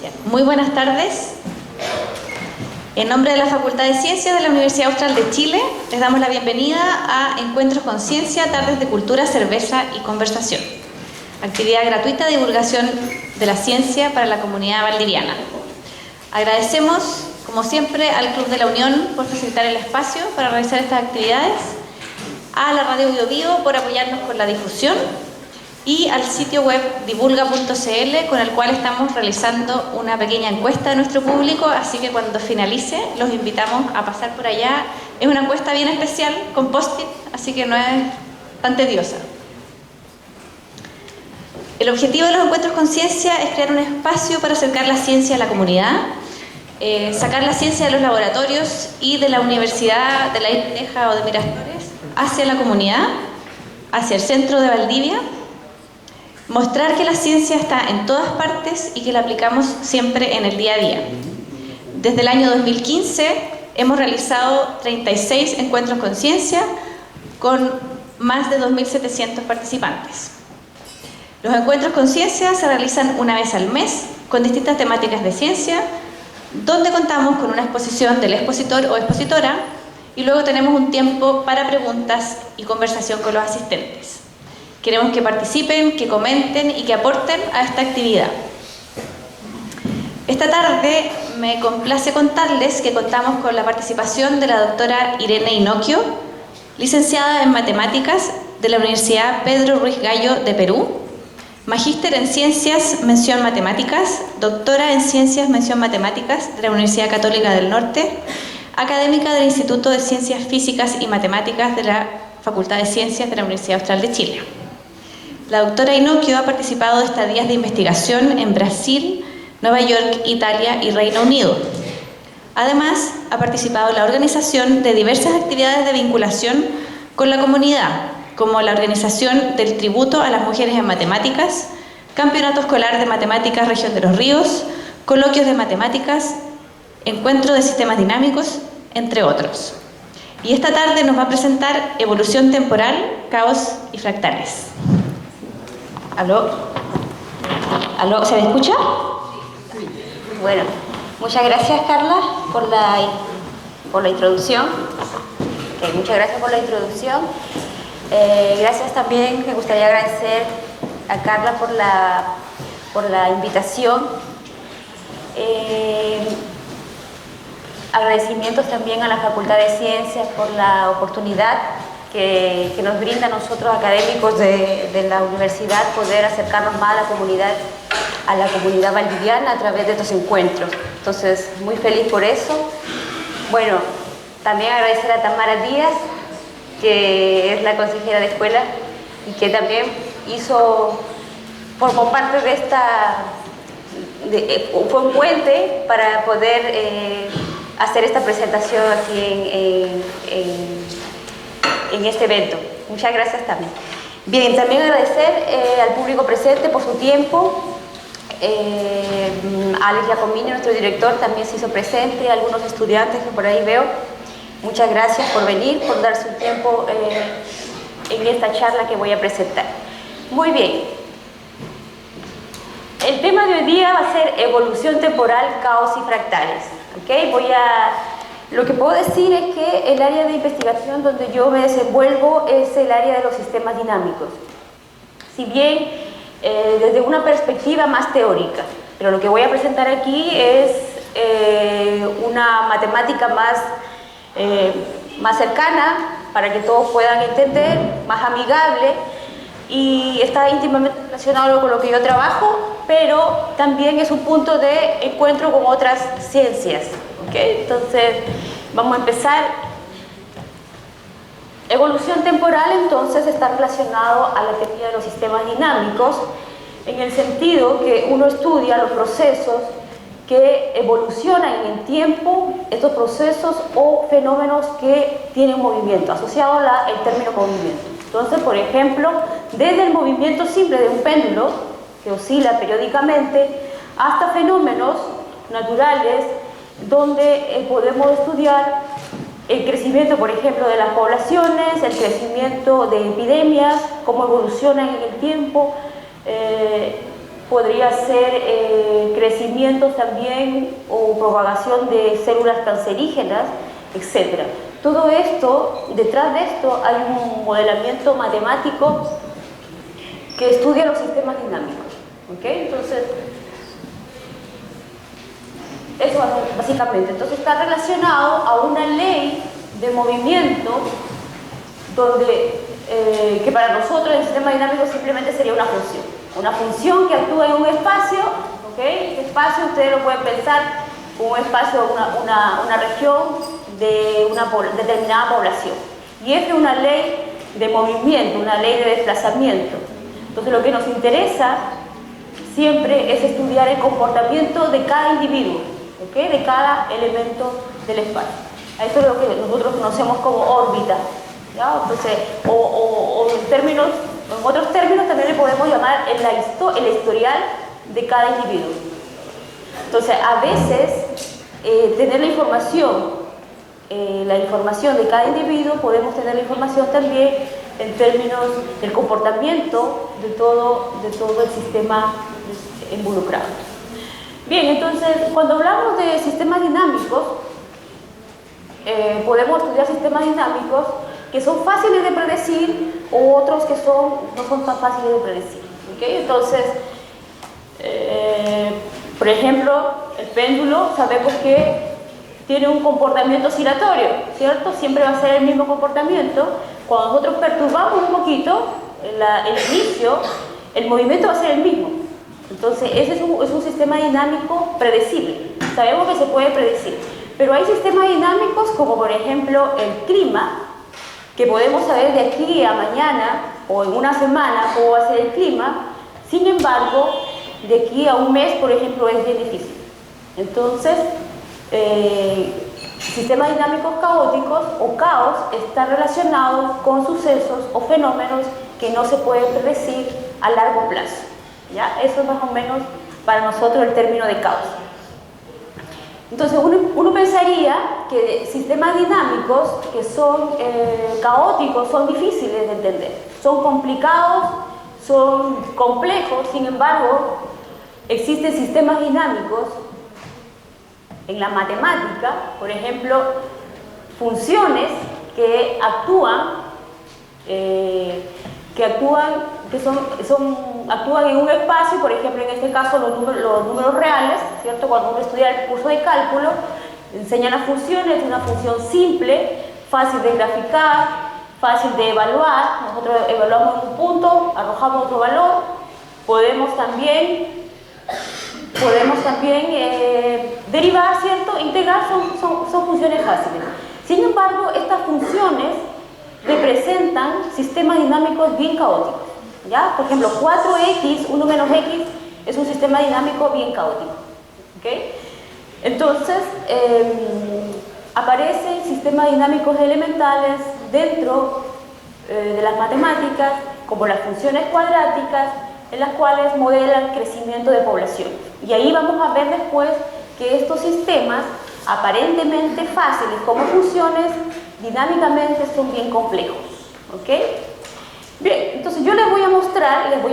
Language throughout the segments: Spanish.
Bien. Muy buenas tardes. En nombre de la Facultad de Ciencias de la Universidad Austral de Chile, les damos la bienvenida a Encuentros con Ciencia, Tardes de Cultura, Cerveza y Conversación. Actividad gratuita de divulgación de la ciencia para la comunidad valdiviana. Agradecemos, como siempre, al Club de la Unión por facilitar el espacio para realizar estas actividades, a la Radio Bio Vivo por apoyarnos con la difusión y al sitio web divulga.cl, con el cual estamos realizando una pequeña encuesta de nuestro público, así que cuando finalice los invitamos a pasar por allá. Es una encuesta bien especial con post-it, así que no es tan tediosa. El objetivo de los encuentros con ciencia es crear un espacio para acercar la ciencia a la comunidad, sacar la ciencia de los laboratorios y de la Universidad de la Isla Teja o de Miraflores hacia la comunidad, hacia el centro de Valdivia. Mostrar que la ciencia está en todas partes y que la aplicamos siempre en el día a día. Desde el año 2015 hemos realizado 36 encuentros con ciencia con más de 2.700 participantes. Los encuentros con ciencia se realizan una vez al mes con distintas temáticas de ciencia, donde contamos con una exposición del expositor o expositora y luego tenemos un tiempo para preguntas y conversación con los asistentes. Queremos que participen, que comenten y que aporten a esta actividad. Esta tarde me complace contarles que contamos con la participación de la doctora Irene Inoquio, licenciada en Matemáticas de la Universidad Pedro Ruiz Gallo de Perú, magíster en Ciencias, mención Matemáticas, doctora en Ciencias, mención Matemáticas de la Universidad Católica del Norte, académica del Instituto de Ciencias Físicas y Matemáticas de la Facultad de Ciencias de la Universidad Austral de Chile. La doctora Inoquio ha participado de estadías de investigación en Brasil, Nueva York, Italia y Reino Unido. Además, ha participado en la organización de diversas actividades de vinculación con la comunidad, como la organización del Tributo a las Mujeres en Matemáticas, Campeonato Escolar de Matemáticas Región de los Ríos, Coloquios de Matemáticas, Encuentro de Sistemas Dinámicos, entre otros. Y esta tarde nos va a presentar Evolución Temporal, Caos y Fractales. ¿Aló? ¿Aló? ¿Se me escucha? Bueno, muchas gracias, Carla, por la introducción. Muchas gracias por la introducción. Gracias también, me gustaría agradecer a Carla por la invitación. Agradecimientos también a la Facultad de Ciencias por la oportunidad que nos brinda a nosotros académicos de la universidad poder acercarnos más a la comunidad valdiviana a través de estos encuentros. Entonces, muy feliz por eso. Bueno, también agradecer a Tamara Díaz, que es la consejera de escuela y que también formó parte de fue un puente para poder hacer esta presentación aquí en este evento. Muchas gracias también. Bien, también agradecer al público presente por su tiempo. Alex Giacomini, nuestro director, también se hizo presente, algunos estudiantes que por ahí veo. Muchas gracias por venir, por dar su tiempo en esta charla que voy a presentar. Muy bien. El tema de hoy día va a ser evolución temporal, caos y fractales. ¿Okay? Lo que puedo decir es que el área de investigación donde yo me desenvuelvo es el área de los sistemas dinámicos. Si bien desde una perspectiva más teórica, pero lo que voy a presentar aquí es una matemática más cercana para que todos puedan entender, más amigable, y está íntimamente relacionado con lo que yo trabajo, pero también es un punto de encuentro con otras ciencias. ¿Okay? Entonces, vamos a empezar. Evolución temporal, entonces, está relacionado a la teoría de los sistemas dinámicos, en el sentido que uno estudia los procesos que evolucionan en el tiempo, estos procesos o fenómenos que tienen movimiento, asociado al término movimiento. Entonces, por ejemplo, desde el movimiento simple de un péndulo, que oscila periódicamente, hasta fenómenos naturales, donde podemos estudiar el crecimiento, por ejemplo, de las poblaciones, el crecimiento de epidemias, cómo evolucionan en el tiempo, podría ser crecimiento también o propagación de células cancerígenas, etc. Todo esto, detrás de esto hay un modelamiento matemático que estudia los sistemas dinámicos. ¿Okay? Entonces, eso básicamente. Entonces está relacionado a una ley de movimiento donde, que para nosotros el sistema dinámico simplemente sería una función que actúa en un espacio. ¿Okay? Este espacio ustedes lo pueden pensar como un espacio, una región de una determinada población, y es una ley de movimiento, una ley de desplazamiento. Entonces lo que nos interesa siempre es estudiar el comportamiento de cada individuo, ¿okay? De cada elemento del espacio. Esto es lo que nosotros conocemos como órbita, ¿ya? Entonces, en otros términos también le podemos llamar el historial de cada individuo. Entonces, a veces tener la información de cada individuo, podemos tener la información también en términos del comportamiento de todo el sistema involucrado. Bien, entonces, cuando hablamos de sistemas dinámicos, podemos estudiar sistemas dinámicos que son fáciles de predecir o otros que no son tan fáciles de predecir. ¿Okay? Entonces, por ejemplo, el péndulo sabemos que tiene un comportamiento oscilatorio, ¿cierto? Siempre va a ser el mismo comportamiento. Cuando nosotros perturbamos un poquito el inicio, el movimiento va a ser el mismo. Entonces, ese es un sistema dinámico predecible. Sabemos que se puede predecir. Pero hay sistemas dinámicos como, por ejemplo, el clima, que podemos saber de aquí a mañana o en una semana cómo va a ser el clima. Sin embargo, de aquí a un mes, por ejemplo, es bien difícil. Entonces, sistemas dinámicos caóticos o caos está relacionado con sucesos o fenómenos que no se pueden predecir a largo plazo. ¿Ya? Eso es más o menos para nosotros el término de caos. Entonces uno pensaría que sistemas dinámicos que son caóticos son difíciles de entender, son complicados, son complejos. Sin embargo, existen sistemas dinámicos en la matemática, por ejemplo, funciones que actúan en un espacio. Por ejemplo, en este caso los números reales, ¿cierto? Cuando uno estudia el curso de cálculo, enseñan las funciones. Es una función simple, fácil de graficar, fácil de evaluar. Nosotros evaluamos un punto, arrojamos otro valor. Podemos también derivar, ¿cierto? Integrar, son funciones fáciles. Sin embargo, estas funciones representan sistemas dinámicos bien caóticos. ¿Ya? Por ejemplo, 4x, 1 menos x, es un sistema dinámico bien caótico. ¿Okay? Entonces, aparecen sistemas dinámicos elementales dentro de las matemáticas, como las funciones cuadráticas, en las cuales modelan crecimiento de población. Y ahí vamos a ver después que estos sistemas, aparentemente fáciles como funciones, dinámicamente son bien complejos. ¿Okay? Bien, entonces yo les voy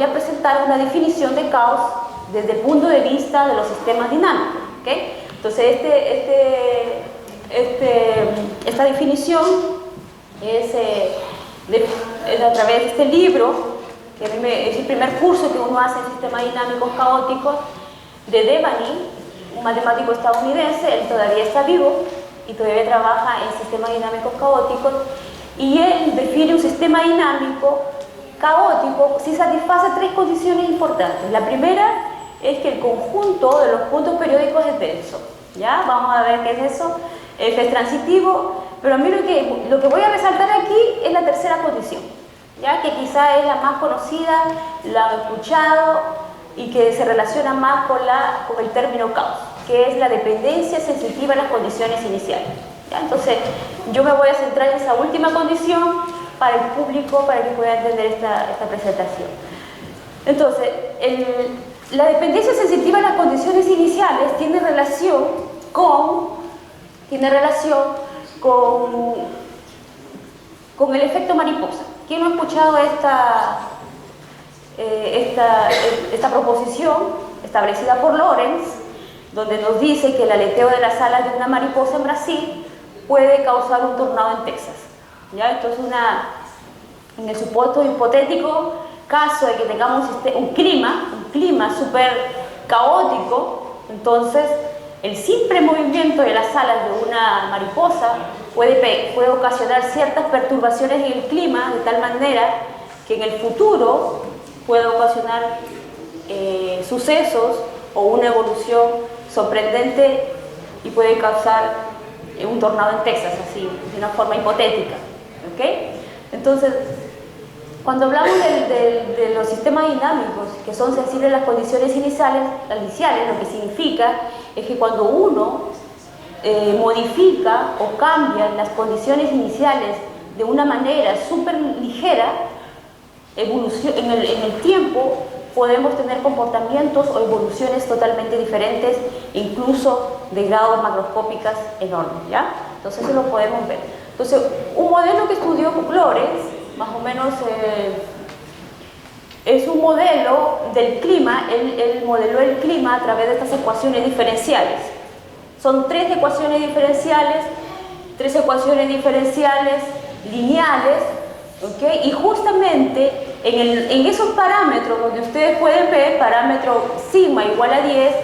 a presentar una definición de caos desde el punto de vista de los sistemas dinámicos. ¿Okay? Entonces esta definición es a través de este libro, que es el primer curso que uno hace en sistemas dinámicos caóticos, de Devaney, un matemático estadounidense. Él todavía está vivo y todavía trabaja en sistemas dinámicos caóticos, y él define un sistema dinámico caótico si satisface tres condiciones importantes. La primera es que el conjunto de los puntos periódicos es denso. ¿Ya? Vamos a ver qué es eso. F es transitivo, pero a mí lo que voy a resaltar aquí es la tercera condición, ¿ya? Que quizá es la más conocida, la he escuchado y que se relaciona más con el término caos, que es la dependencia sensitiva en las condiciones iniciales. ¿Ya? Entonces, yo me voy a centrar en esa última condición para el público, para que pueda entender esta presentación. Entonces, la dependencia sensitiva en las condiciones iniciales tiene relación con el efecto mariposa. ¿Quién no ha escuchado esta proposición establecida por Lorenz, donde nos dice que el aleteo de las alas de una mariposa en Brasil puede causar un tornado en Texas. ¿Ya? Entonces, en el supuesto hipotético caso de que tengamos un clima súper caótico, entonces el simple movimiento de las alas de una mariposa puede ocasionar ciertas perturbaciones en el clima, de tal manera que en el futuro puede ocasionar sucesos o una evolución sorprendente y puede causar un tornado en Texas, así, de una forma hipotética. ¿Okay? Entonces, cuando hablamos de los sistemas dinámicos que son sensibles a las condiciones iniciales, lo que significa es que cuando uno modifica o cambia las condiciones iniciales de una manera súper ligera, en el tiempo podemos tener comportamientos o evoluciones totalmente diferentes, incluso de grados macroscópicas enormes, ¿ya? Entonces eso lo podemos ver. Entonces, un modelo que estudió Lorenz, más o menos es un modelo del clima. Él modeló el clima a través de estas ecuaciones diferenciales. Son tres ecuaciones diferenciales lineales, ¿okay? Y justamente en esos parámetros donde ustedes pueden ver parámetro sigma igual a 10,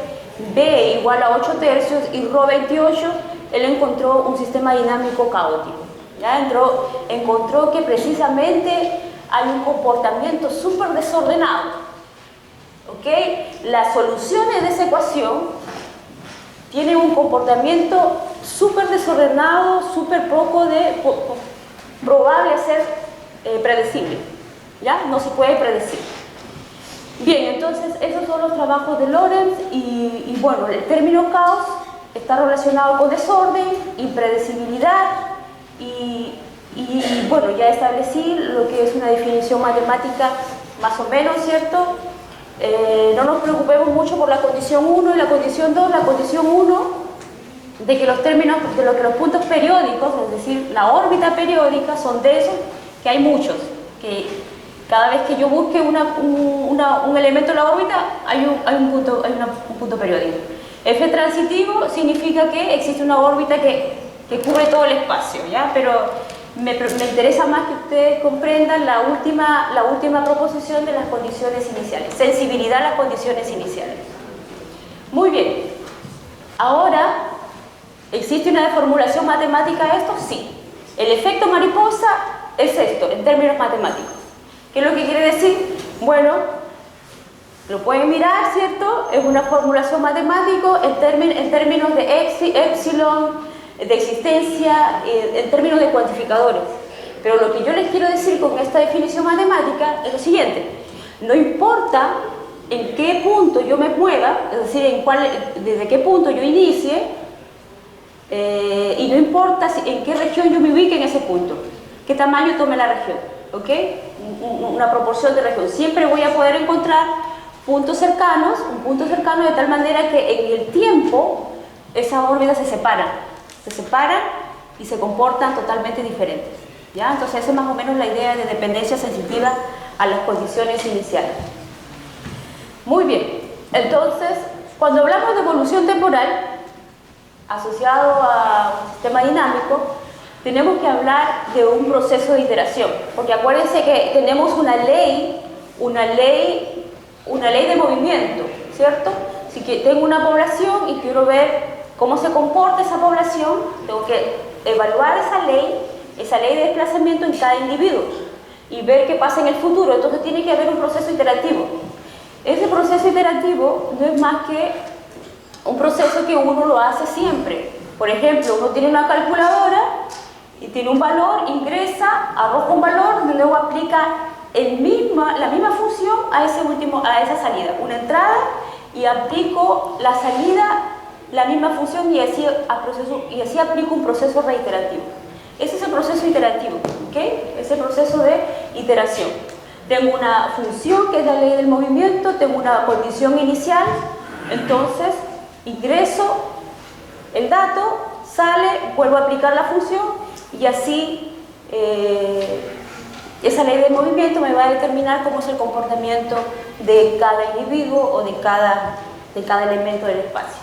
B igual a 8 tercios y ρ 28, él encontró un sistema dinámico caótico. ¿Ya? Encontró que precisamente hay un comportamiento súper desordenado. ¿Okay? Las soluciones de esa ecuación tienen un comportamiento súper desordenado, súper poco probable a ser predecible. ¿Ya? No se puede predecir. Bien, entonces esos son los trabajos de Lorenz y bueno, el término caos está relacionado con desorden, impredecibilidad y bueno, ya establecí lo que es una definición matemática más o menos, ¿cierto? No nos preocupemos mucho por la condición 1 y la condición 2. La condición 1 de que los términos, de lo que los puntos periódicos, es decir, la órbita periódica, son de esos que hay muchos, que cada vez que yo busque un elemento en la órbita hay un punto periódico. F transitivo significa que existe una órbita que cubre todo el espacio, ¿ya? Pero me interesa más que ustedes comprendan la última proposición de las condiciones iniciales, sensibilidad a las condiciones iniciales. Muy bien, ahora, ¿existe una formulación matemática de esto? Sí. El efecto mariposa es esto, en términos matemáticos. ¿Qué es lo que quiere decir? Bueno, lo pueden mirar, ¿cierto? Es una formulación matemática en términos de epsilon, de existencia, en términos de cuantificadores. Pero lo que yo les quiero decir con esta definición matemática es lo siguiente: no importa en qué punto yo me mueva, es decir, desde qué punto yo inicie, y no importa en qué región yo me ubique en ese punto, qué tamaño tome la región, ¿ok? Una proporción de región. Siempre voy a poder encontrar puntos cercanos, un punto cercano de tal manera que en el tiempo esas órbitas se separan y se comportan totalmente diferentes, ¿ya? Entonces esa es más o menos la idea de dependencia sensitiva a las condiciones iniciales. Muy bien, entonces cuando hablamos de evolución temporal asociado a un sistema dinámico, tenemos que hablar de un proceso de iteración, porque acuérdense que tenemos una ley de movimiento, ¿cierto? Si tengo una población y quiero ver cómo se comporta esa población, tengo que evaluar esa ley de desplazamiento en cada individuo y ver qué pasa en el futuro. Entonces tiene que haber un proceso iterativo. Ese proceso iterativo no es más que un proceso que uno lo hace siempre. Por ejemplo, uno tiene una calculadora y tiene un valor, ingresa, arroja un valor y luego aplica la misma función a esa salida. Una entrada y aplico la salida, la misma función y así aplico un proceso reiterativo. Ese es el proceso iterativo, ¿ok? Es el proceso de iteración. Tengo una función que es la ley del movimiento, tengo una condición inicial, entonces ingreso el dato, sale, vuelvo a aplicar la función y así esa ley del movimiento me va a determinar cómo es el comportamiento de cada individuo o de cada elemento del espacio.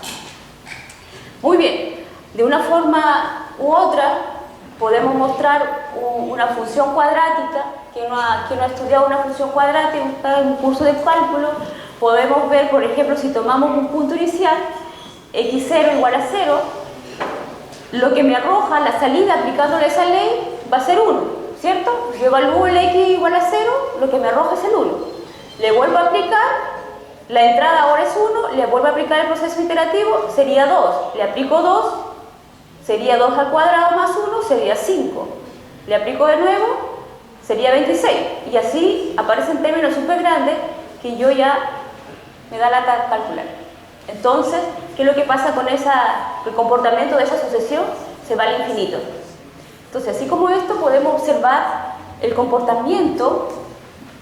Muy bien, de una forma u otra podemos mostrar una función cuadrática. Quien no ha estudiado una función cuadrática en un curso de cálculo, podemos ver, por ejemplo, si tomamos un punto inicial, x0 igual a 0, lo que me arroja la salida aplicándole esa ley va a ser 1, ¿cierto? Yo evalúo el x igual a 0, lo que me arroja es el 1. Le vuelvo a aplicar, la entrada ahora es 1, le vuelvo a aplicar el proceso iterativo, sería 2. Le aplico 2, sería 2 al cuadrado más 1, sería 5. Le aplico de nuevo, sería 26. Y así aparecen términos súper grandes que yo ya me da lata calcular. Entonces, ¿qué es lo que pasa con el comportamiento de esa sucesión? Se va al infinito. Entonces, así como esto, podemos observar el comportamiento,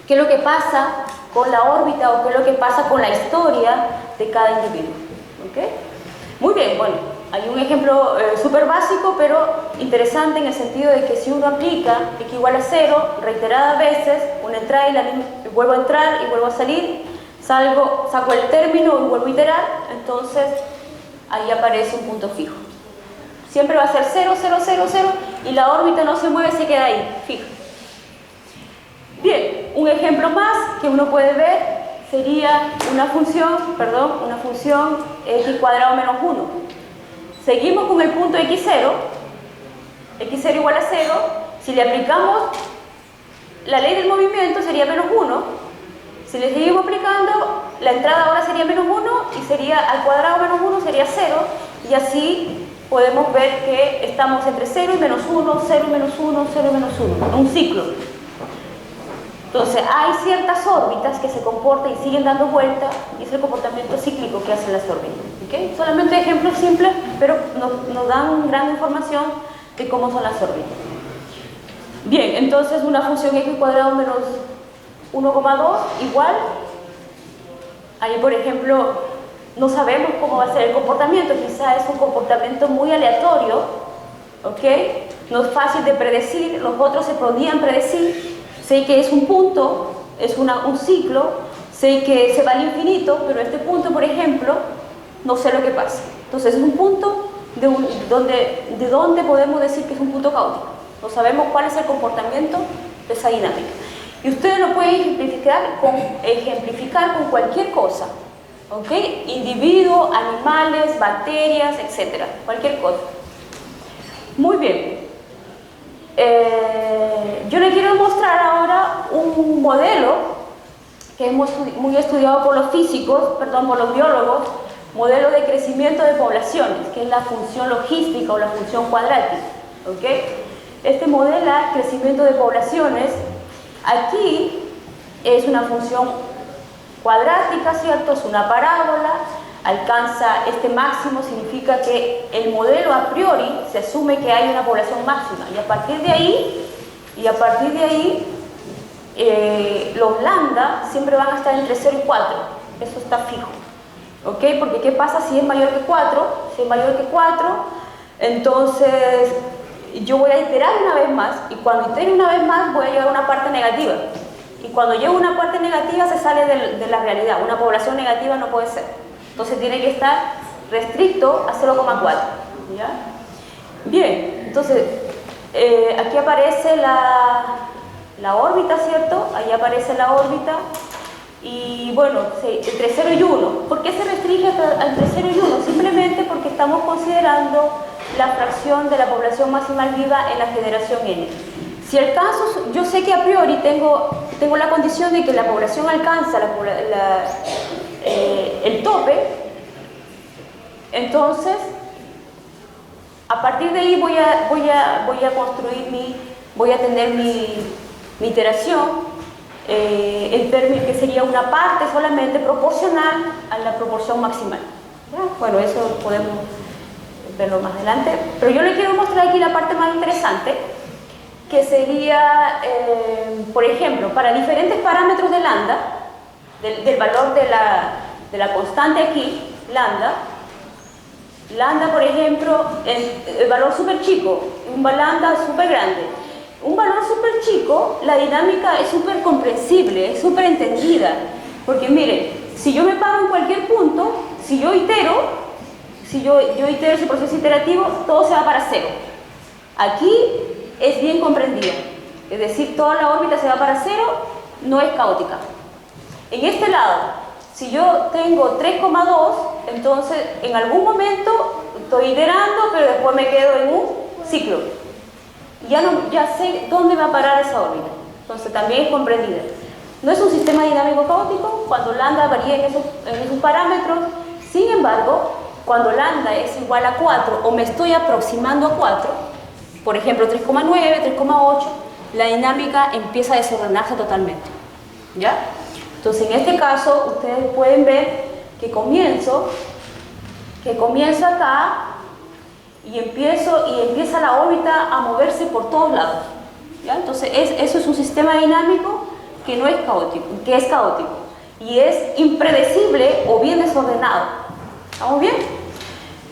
qué es lo que pasa con la órbita o qué es lo que pasa con la historia de cada individuo. ¿Okay? Muy bien, bueno, hay un ejemplo súper básico, pero interesante en el sentido de que si uno aplica x igual a 0 reiteradas veces, una entrada y vuelvo a entrar y vuelvo a salir, saco el término y vuelvo a iterar, entonces ahí aparece un punto fijo. Siempre va a ser 0, 0, 0, 0 y la órbita no se mueve, se queda ahí, fijo. Bien, un ejemplo más que uno puede ver sería una función x cuadrado menos 1. Seguimos con el punto x0 igual a 0, si le aplicamos la ley del movimiento sería menos 1. Si le seguimos aplicando, la entrada ahora sería menos 1 y sería al cuadrado menos 1 sería 0, y así podemos ver que estamos entre 0 y menos 1, 0 y menos 1, 0 y menos 1, un ciclo. Entonces hay ciertas órbitas que se comportan y siguen dando vuelta, y es el comportamiento cíclico que hacen las órbitas. ¿Okay? Solamente ejemplos simples, pero nos dan gran información de cómo son las órbitas. Bien, entonces una función x cuadrado menos 1,2 igual, ahí por ejemplo no sabemos cómo va a ser el comportamiento, quizá es un comportamiento muy aleatorio, ¿ok? No es fácil de predecir, los otros se podían predecir, sé que es un punto, es un ciclo, sé que se va al infinito, pero este punto por ejemplo, no sé lo que pasa. Entonces es un punto de donde podemos decir que es un punto caótico, no sabemos cuál es el comportamiento de esa dinámica. Y ustedes lo pueden ejemplificar con cualquier cosa, ¿ok? Individuos, animales, bacterias, etc. Cualquier cosa. Muy bien. Yo les quiero mostrar ahora un modelo que es muy estudiado por los por los biólogos, modelo de crecimiento de poblaciones, que es la función logística o la función cuadrática, ¿ok? Este modela crecimiento de poblaciones. Aquí es una función cuadrática, ¿cierto? Es una parábola, alcanza este máximo, significa que el modelo a priori se asume que hay una población máxima, y a partir de ahí los lambda siempre van a estar entre 0 y 4, eso está fijo, ¿ok? Porque ¿qué pasa si es mayor que 4? Si es mayor que 4, entonces yo voy a iterar una vez más, y cuando itere una vez más voy a llegar a una parte negativa, y cuando llego a una parte negativa se sale de la realidad. Una población negativa no puede ser, entonces tiene que estar restricto a 0,4, ¿ya? Bien, entonces aquí aparece la órbita, ¿cierto? Ahí aparece la órbita, y bueno, entre 0 y 1. ¿Por qué se restringe entre 0 y 1? Simplemente porque estamos considerando la fracción de la población maximal viva en la generación N. Si alcanzo, yo sé que a priori tengo la condición de que la población alcanza el tope, entonces a partir de ahí voy a construir voy a tener mi iteración en términos que sería una parte solamente proporcional a la proporción maximal. ¿Ya? Bueno, eso podemos verlo más adelante, pero yo les quiero mostrar aquí la parte más interesante, que sería, por ejemplo, para diferentes parámetros de lambda, del valor de la constante aquí, lambda, por ejemplo, el valor súper chico, un lambda súper grande, un valor súper chico, la dinámica es súper comprensible, es súper entendida. Porque miren, si yo me paro en cualquier punto, si yo itero ese proceso iterativo, todo se va para cero. Aquí es bien comprendida. Es decir, toda la órbita se va para cero, no es caótica. En este lado, si yo tengo 3,2, entonces en algún momento estoy iterando, pero después me quedo en un ciclo. Ya sé dónde va a parar esa órbita. Entonces también es comprendida. No es un sistema dinámico caótico cuando lambda varía en esos parámetros. Sin embargo, cuando lambda es igual a 4 o me estoy aproximando a 4, por ejemplo 3,9, 3,8, la dinámica empieza a desordenarse totalmente. ¿Ya? Entonces en este caso ustedes pueden ver que comienzo acá y empieza la órbita a moverse por todos lados. ¿Ya? Entonces eso es un sistema dinámico que no es caótico, que es caótico y es impredecible o bien desordenado. ¿Estamos bien?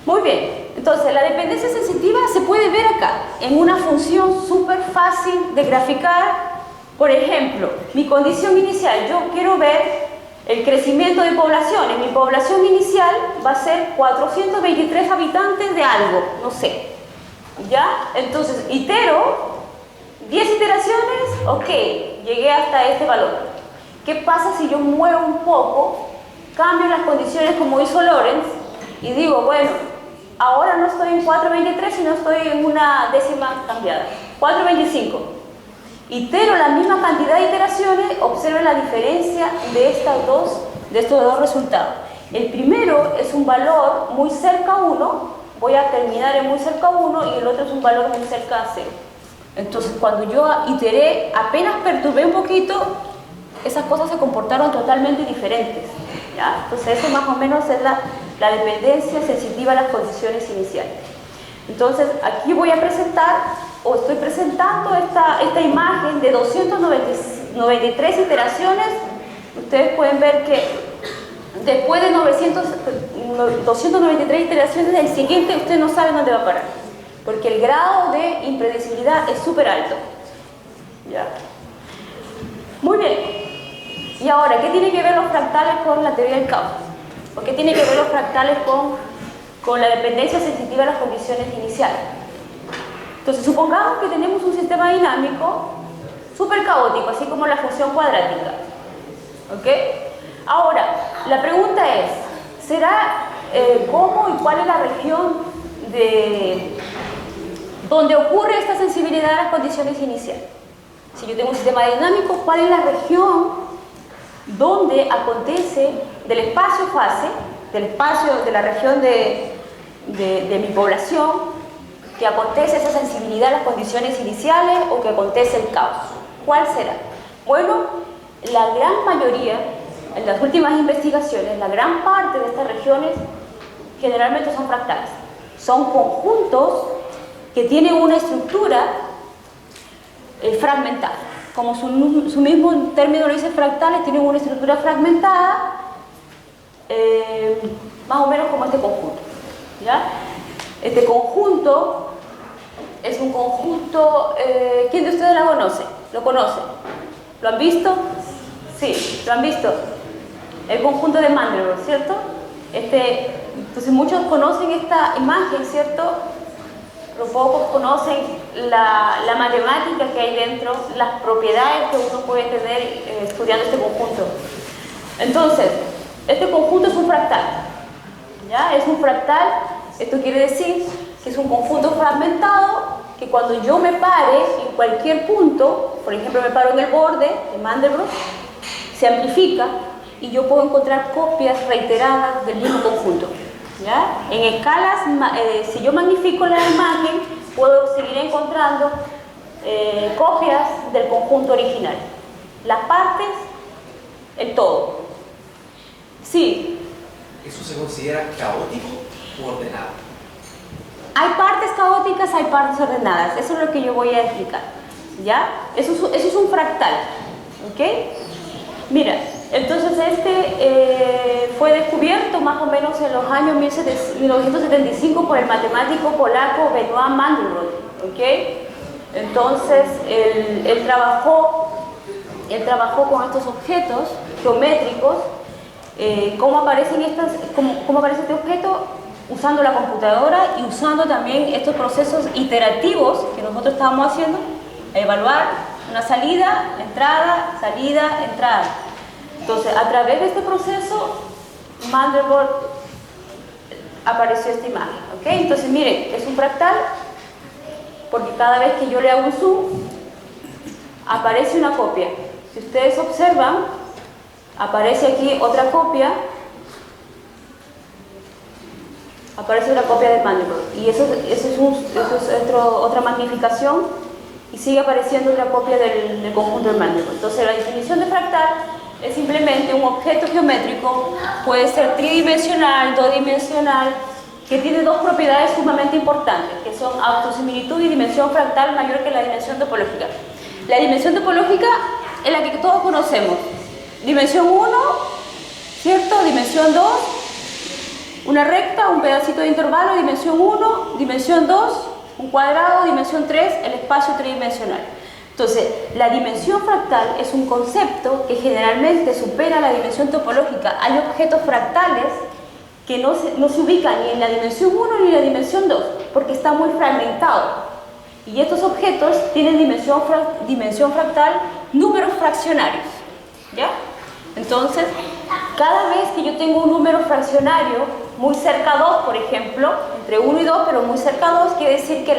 Muy bien. Entonces la dependencia sensitiva se puede ver acá en una función súper fácil de graficar. Por ejemplo, mi condición inicial, yo quiero ver el crecimiento de poblaciones. Mi población inicial va a ser 423 habitantes de algo, no sé. ¿Ya? Entonces, itero, 10 iteraciones, ok, llegué hasta este valor. ¿Qué pasa si yo muevo un poco, cambio las condiciones como hizo Lorenz y digo, bueno, ahora no estoy en 423, sino estoy en una décima cambiada, 425. Itero la misma cantidad de iteraciones, observen la diferencia de estos dos resultados. El primero es un valor muy cerca a 1, voy a terminar en muy cerca a 1, y el otro es un valor muy cerca a 0. Entonces, cuando yo iteré, apenas perturbé un poquito, esas cosas se comportaron totalmente diferentes. ¿Ya? Entonces, eso más o menos es la dependencia sensitiva a las condiciones iniciales. Entonces, aquí voy a presentar, o estoy presentando esta imagen de 293 iteraciones. Ustedes pueden ver que después de 293 iteraciones, el siguiente usted no sabe dónde va a parar, porque el grado de impredecibilidad es súper alto. ¿Ya? Muy bien. Y ahora, ¿qué tiene que ver los fractales con la teoría del caos? ¿O qué tiene que ver los fractales con la dependencia sensitiva a las condiciones iniciales? Entonces, supongamos que tenemos un sistema dinámico súper caótico, así como la función cuadrática. ¿Ok? Ahora, la pregunta es, ¿será cómo y cuál es la región donde ocurre esta sensibilidad a las condiciones iniciales? Si yo tengo un sistema dinámico, ¿cuál es la región donde acontece del espacio-fase, de la región de mi población, que acontece esa sensibilidad a las condiciones iniciales o que acontece el caos? ¿Cuál será? Bueno, la gran mayoría, en las últimas investigaciones, la gran parte de estas regiones generalmente son fractales. Son conjuntos que tienen una estructura fragmentada. Como su mismo término lo dice, fractales, tienen una estructura fragmentada, más o menos como este conjunto. ¿Ya? Este conjunto es un conjunto, ¿quién de ustedes la conoce? ¿Lo conoce? ¿Lo han visto? Sí, lo han visto. El conjunto de Mandelbrot, ¿cierto? Entonces muchos conocen esta imagen, ¿cierto? Pero pocos conocen la matemática que hay dentro, las propiedades que uno puede tener estudiando este conjunto. Entonces, este conjunto es un fractal. ¿Ya? Es un fractal. Esto quiere decir que es un conjunto fragmentado, que cuando yo me pare en cualquier punto, por ejemplo me paro en el borde de Mandelbrot, se amplifica y yo puedo encontrar copias reiteradas del mismo conjunto. ¿Ya? En escalas, si yo magnifico la imagen, puedo seguir encontrando copias del conjunto original. Las partes, el todo. Sí. ¿Eso se considera caótico o ordenado? Hay partes caóticas, hay partes ordenadas. Eso es lo que yo voy a explicar. ¿Ya? Eso es un fractal. ¿Ok? Mira, entonces fue descubierto más o menos en los años 1975 por el matemático polaco Benoit Mandelbrot. ¿Ok? Entonces, él trabajó con estos objetos geométricos, cómo aparece este objeto, usando la computadora y usando también estos procesos iterativos que nosotros estábamos haciendo, evaluar una salida, entrada, salida, entrada. Entonces, a través de este proceso, Mandelbrot apareció esta imagen, ¿ok? Entonces, miren, es un fractal, porque cada vez que yo le hago un zoom, aparece una copia. Si ustedes observan, aparece aquí otra copia, aparece una copia de Mandelbrot, y eso es otra magnificación, y sigue apareciendo otra copia del conjunto de Mandelbrot. Entonces, la definición de fractal es simplemente un objeto geométrico, puede ser tridimensional, dodimensional, que tiene dos propiedades sumamente importantes, que son autosimilitud y dimensión fractal mayor que la dimensión topológica. La dimensión topológica es la que todos conocemos. Dimensión 1, ¿cierto? Dimensión 2, una recta, un pedacito de intervalo, dimensión 1, dimensión 2, un cuadrado, dimensión 3, el espacio tridimensional. Entonces, la dimensión fractal es un concepto que generalmente supera la dimensión topológica. Hay objetos fractales que no se ubican ni en la dimensión 1 ni en la dimensión 2, porque está muy fragmentado. Y estos objetos tienen dimensión fractal, números fraccionarios, ¿ya? Entonces, cada vez que yo tengo un número fraccionario muy cerca a 2, por ejemplo, entre 1 y 2, pero muy cerca a 2, quiere decir que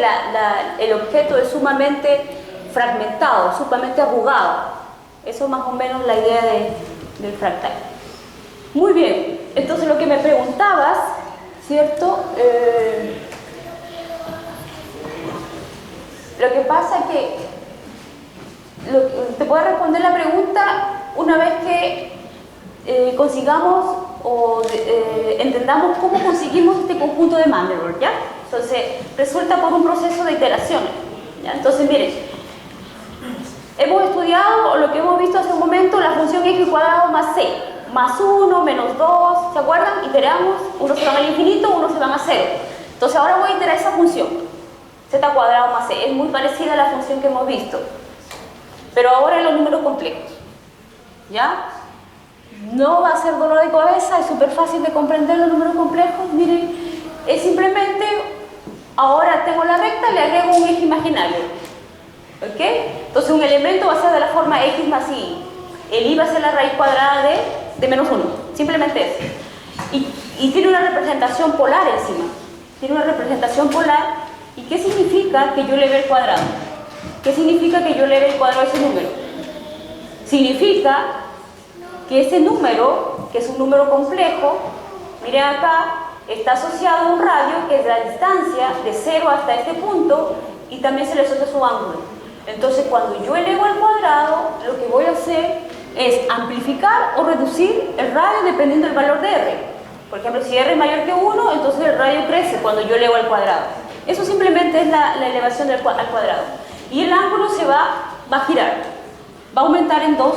el objeto es sumamente fragmentado, sumamente arrugado. Eso es más o menos la idea del fractal. Muy bien, entonces lo que me preguntabas, ¿cierto? Lo que pasa es que te puedo responder la pregunta una vez que consigamos o entendamos cómo conseguimos este conjunto de Mandelbrot, ¿ya? Entonces, resulta por un proceso de iteraciones, ¿ya? Entonces, miren, hemos estudiado, o lo que hemos visto hace un momento, la función x cuadrado más c, más 1, menos 2, ¿se acuerdan? Iteramos, uno se va al infinito, uno se va a 0. Entonces, ahora voy a iterar esa función, z cuadrado más c, es muy parecida a la función que hemos visto, pero ahora en los números complejos, ¿ya? No va a ser dolor de cabeza, es súper fácil de comprender los números complejos. Miren, es simplemente, ahora tengo la recta, le agrego un eje imaginario, ¿ok? Entonces un elemento va a ser de la forma x más y. El y va a ser la raíz cuadrada de menos 1, simplemente eso. Y tiene una representación polar encima, tiene una representación polar. ¿Y qué significa que yo eleve el cuadrado? ¿Qué significa que yo eleve el cuadrado de ese número? Significa que ese número, que es un número complejo, miren acá, está asociado a un radio que es la distancia de 0 hasta este punto, y también se le asocia su ángulo. Entonces, cuando yo elevo el cuadrado, lo que voy a hacer es amplificar o reducir el radio dependiendo del valor de r. Por ejemplo, si r es mayor que 1, entonces el radio crece cuando yo elevo al cuadrado. Eso simplemente es la elevación al cuadrado. Y el ángulo va a girar, va a aumentar en 2,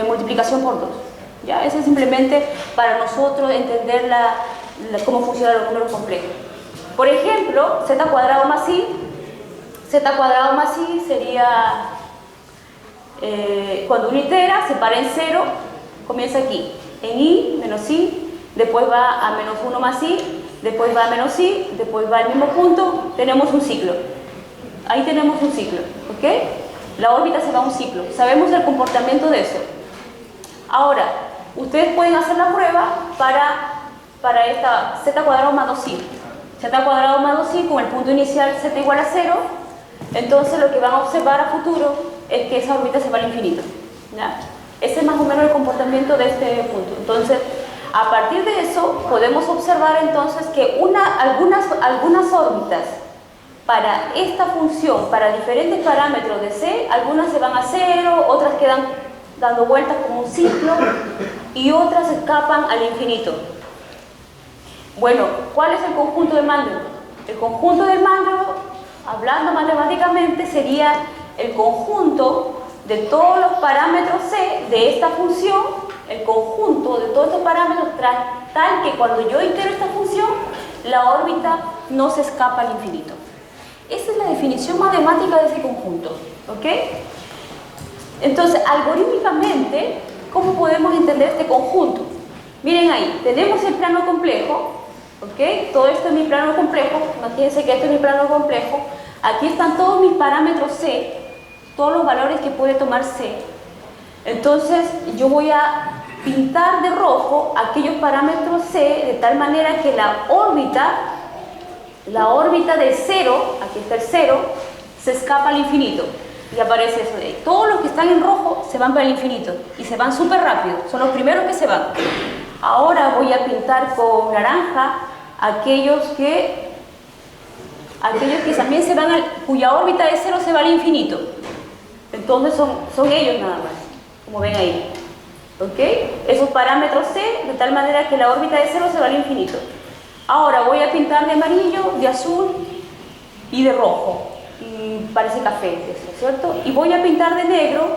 multiplicación por 2. ¿Ya? Eso es simplemente para nosotros entender cómo funcionan los números complejos. Por ejemplo, z cuadrado más i sería, cuando uno itera, se para en 0, comienza aquí, en i, menos i, después va a menos 1 más i, después va a menos i, después va al mismo punto, tenemos un ciclo. Ahí tenemos un ciclo, ¿ok? La órbita se va a un ciclo. Sabemos el comportamiento de eso. Ahora, ustedes pueden hacer la prueba para esta z cuadrado más 2i. Z cuadrado más 2i con el punto inicial z igual a 0. Entonces lo que van a observar a futuro es que esa órbita se va al infinito, ¿ya? Ese es más o menos el comportamiento de este punto. Entonces, a partir de eso, podemos observar entonces que algunas órbitas para esta función, para diferentes parámetros de c, algunas se van a 0, otras quedan dando vueltas como un ciclo y otras escapan al infinito. Bueno, ¿cuál es el conjunto de Mandelbrot? El conjunto de Mandelbrot, hablando matemáticamente, sería el conjunto de todos los parámetros c de esta función, el conjunto de todos estos parámetros tal que cuando yo itero esta función, la órbita no se escapa al infinito. Esa es la definición matemática de ese conjunto, ¿ok? Entonces, algorítmicamente, ¿cómo podemos entender este conjunto? Miren ahí, tenemos el plano complejo, ¿ok? Todo esto es mi plano complejo, imagínense que esto es mi plano complejo. Aquí están todos mis parámetros C, todos los valores que puede tomar C. Entonces, yo voy a pintar de rojo aquellos parámetros C de tal manera que la órbita del 0, aquí está el 0, se escapa al infinito y aparece eso de ahí. Todos los que están en rojo se van para el infinito y se van súper rápido, son los primeros que se van. Ahora voy a pintar con naranja aquellos que también se van, cuya órbita de 0 se va al infinito. Entonces son ellos nada más, como ven ahí. ¿Ok? Esos parámetros C, de tal manera que la órbita de 0 se va al infinito. Ahora voy a pintar de amarillo, de azul y de rojo. Y parece café, ¿cierto? Y voy a pintar de negro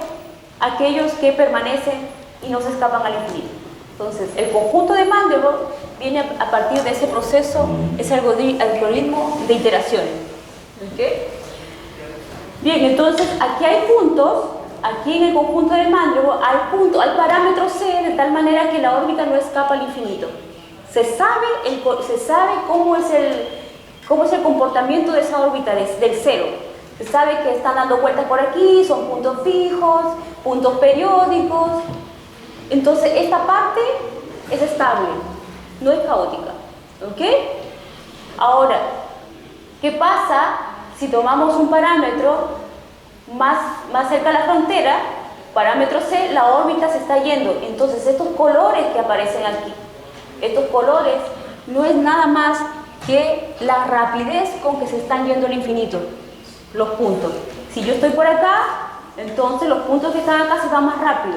aquellos que permanecen y no se escapan al infinito. Entonces, el conjunto de Mandelbrot viene a partir de ese proceso, ese algoritmo de iteraciones. ¿Ok? Bien, entonces aquí hay puntos. Aquí en el conjunto de Mandelbrot hay parámetro C de tal manera que la órbita no escapa al infinito. Se sabe cómo es el comportamiento de esa órbita del 0. Se sabe que están dando vueltas por aquí, son puntos fijos, puntos periódicos. Entonces esta parte es estable, no es caótica. ¿Ok? Ahora, ¿qué pasa si tomamos un parámetro más cerca de la frontera, parámetro C, la órbita se está yendo? Entonces estos colores que aparecen aquí, estos colores no es nada más que la rapidez con que se están yendo al infinito los puntos. Si yo estoy por acá, entonces los puntos que están acá se van más rápido,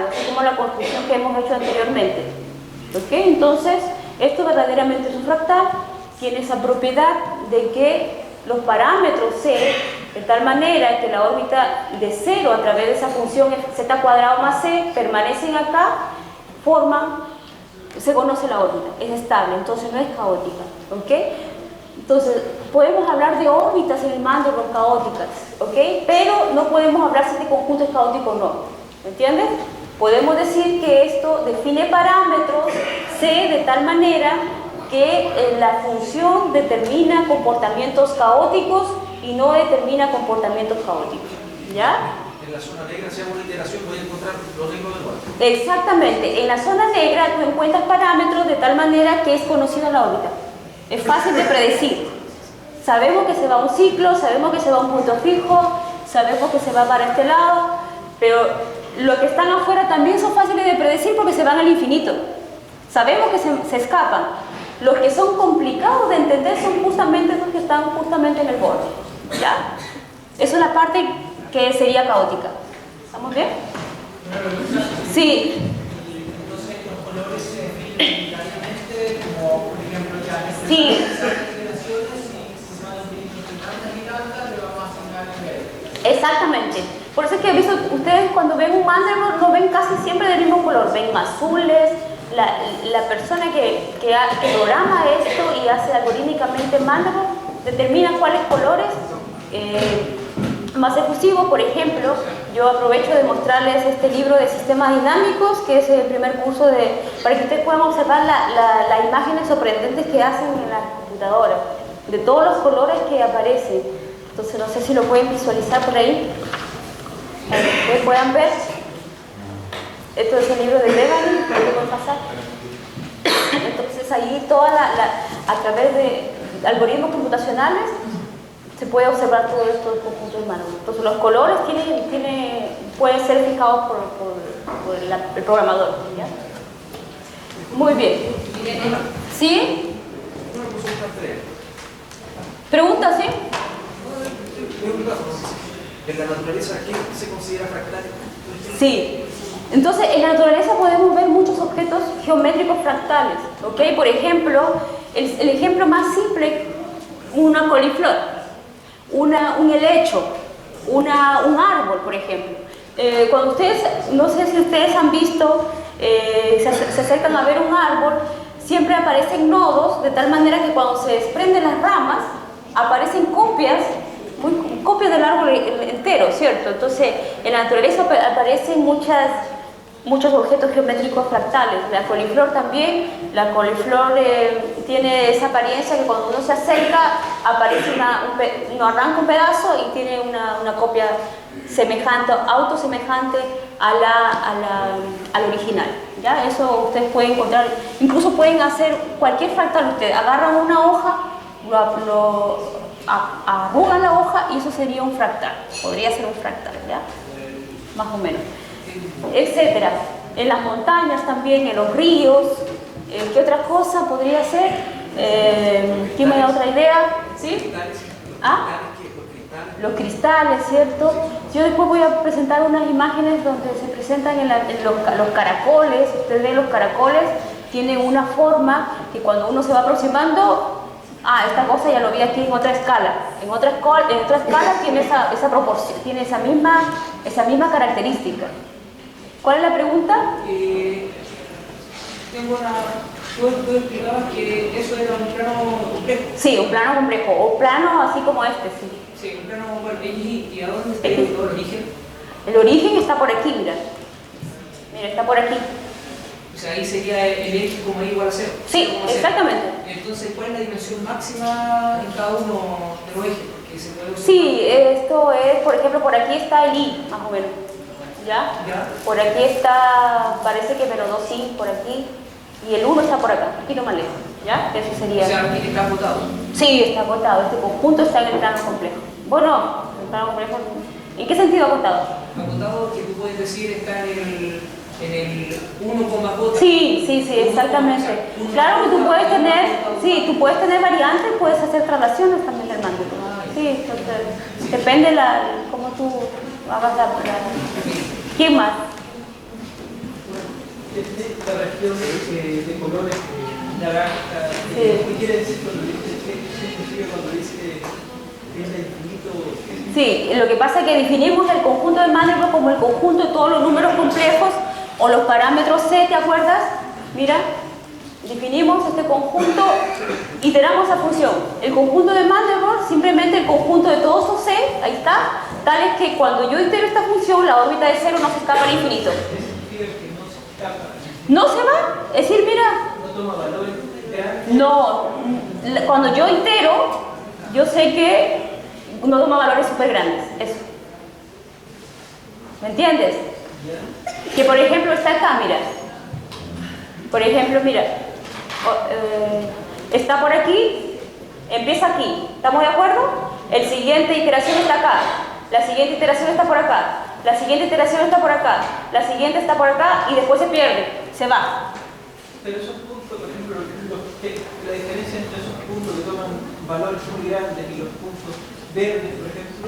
así como la construcción que hemos hecho anteriormente. ¿Ok? Entonces esto verdaderamente es un fractal, tiene esa propiedad de que los parámetros C, de tal manera que la órbita de 0 a través de esa función z² más c permanecen acá, se conoce la órbita, es estable, entonces no es caótica. ¿Ok? Entonces, podemos hablar de órbitas en el Mandelbrot caóticas, ¿ok? Pero no podemos hablar si este conjunto es caótico o no, ¿me entiendes? Podemos decir que esto define parámetros C de tal manera que la función determina comportamientos caóticos y no determina comportamientos caóticos, ¿ya? En la zona negra, si hago una iteración, voy a encontrar los negros de nuevo. Exactamente, en la zona negra tú encuentras parámetros de tal manera que es conocida la órbita. Es fácil de predecir. Sabemos que se va a un ciclo, sabemos que se va a un punto fijo, sabemos que se va para este lado, pero los que están afuera también son fáciles de predecir porque se van al infinito. Sabemos que se escapan. Los que son complicados de entender son justamente los que están justamente en el borde, ¿ya? Esa es la parte que sería caótica. ¿Estamos bien? Sí. Entonces los colores se definen binariamente, como por ejemplo ya en este Sí. si van a altas, le vamos a asignar el verde. Exactamente. Por eso es que he visto, ustedes cuando ven un Mandelbrot no ven casi siempre del mismo color, ven azules. La persona que programa esto y hace algorítmicamente Mandelbrot determina cuáles colores más efusivos. Por ejemplo, yo aprovecho de mostrarles este libro de sistemas dinámicos, que es el primer curso para que ustedes puedan observar las imágenes sorprendentes que hacen en la computadora, de todos los colores que aparecen. Entonces no sé si lo pueden visualizar por ahí, para que ustedes puedan ver. Esto es el libro de Devani, ¿no lo pueden pasar? Entonces ahí a través de algoritmos computacionales se puede observar todo esto del conjunto de Mandelbrot. Entonces los colores pueden ser fijados por el programador, ¿ya? Muy bien. ¿Sí? Una consulta breve. ¿Preguntas, sí? ¿En la naturaleza qué se considera fractal? Sí. Entonces, en la naturaleza podemos ver muchos objetos geométricos fractales, ¿ok? Por ejemplo, el ejemplo más simple, una coliflor, un helecho, un árbol, por ejemplo. Cuando ustedes, no sé si ustedes han visto, se acercan a ver un árbol, siempre aparecen nodos, de tal manera que cuando se desprenden las ramas, aparecen copias, copias del árbol entero, ¿cierto? Entonces, en la naturaleza aparecen muchos objetos geométricos fractales. La coliflor también. La coliflor tiene esa apariencia que cuando uno se acerca aparece uno arranca un pedazo y tiene una copia semejante, autosemejante al original. ¿Ya? Eso ustedes pueden encontrar, incluso pueden hacer cualquier fractal. Ustedes agarran una hoja, arrugan la hoja y eso sería un fractal. Podría ser un fractal, ¿ya? Más o menos. Etcétera. En las montañas también, en los ríos. ¿Qué otra cosa podría ser? ¿Quién me da otra idea? ¿Sí? ¿Ah? Los cristales, ¿cierto? Yo después voy a presentar unas imágenes donde se presentan los caracoles. Ustedes ven los caracoles, tienen una forma que cuando uno se va aproximando, esta cosa ya lo vi aquí en otra escala. En otra escala tiene esa proporción, tiene esa misma característica. ¿Cuál es la pregunta? Tú explicabas que eso era un plano complejo. Sí, un plano complejo, o plano así como este, sí. Sí, un plano, bueno, ¿y a dónde está el origen? El origen está por aquí, mira. Mira, está por aquí. O sea, ahí sería el eje como igual a cero. Sí, exactamente. Entonces, ¿cuál es la dimensión máxima en cada uno de los ejes? Porque se puede usar. Sí, esto es, por ejemplo, por aquí está el I, más o menos. ¿Ya? Por aquí está, parece que pero 2 I por aquí. Y el 1 está por acá, un poquito más lejos. ¿Ya? Eso sería. O sea, aquí está agotado. Sí, está agotado. Este conjunto está en el plano complejo. Bueno, el plano complejo. ¿En qué sentido agotado? Agotado que tú puedes decir está en el 1,4. Sí, exactamente. Claro que tú puedes tener variantes, puedes hacer traslaciones también del mando. Sí, entonces, depende cómo tú hagas la. ¿Quién más? Esta región de colores naranja, ¿qué quiere decir cuando dice que es infinito? Sí, lo que pasa es que definimos el conjunto de Mandelbrot como el conjunto de todos los números complejos o los parámetros C, ¿te acuerdas? Mira, definimos este conjunto, iteramos esa función. El conjunto de Mandelbrot, simplemente el conjunto de todos los C, ahí está, tal es que cuando yo itero esta función, la órbita de cero no se escapa al infinito. ¿No se va? Es decir, mira, no toma valores grandes. No, cuando yo itero, yo sé que no toma valores súper grandes, eso. ¿Me entiendes? Que por ejemplo está acá, mira. Por ejemplo, mira, está por aquí, empieza aquí, ¿estamos de acuerdo? El siguiente iteración está acá, la siguiente iteración está por acá, la siguiente iteración está por acá, la siguiente está por acá y después se pierde, se va. Pero esos puntos, por ejemplo, la diferencia entre esos puntos que toman valores muy grandes y los puntos verdes, por ejemplo,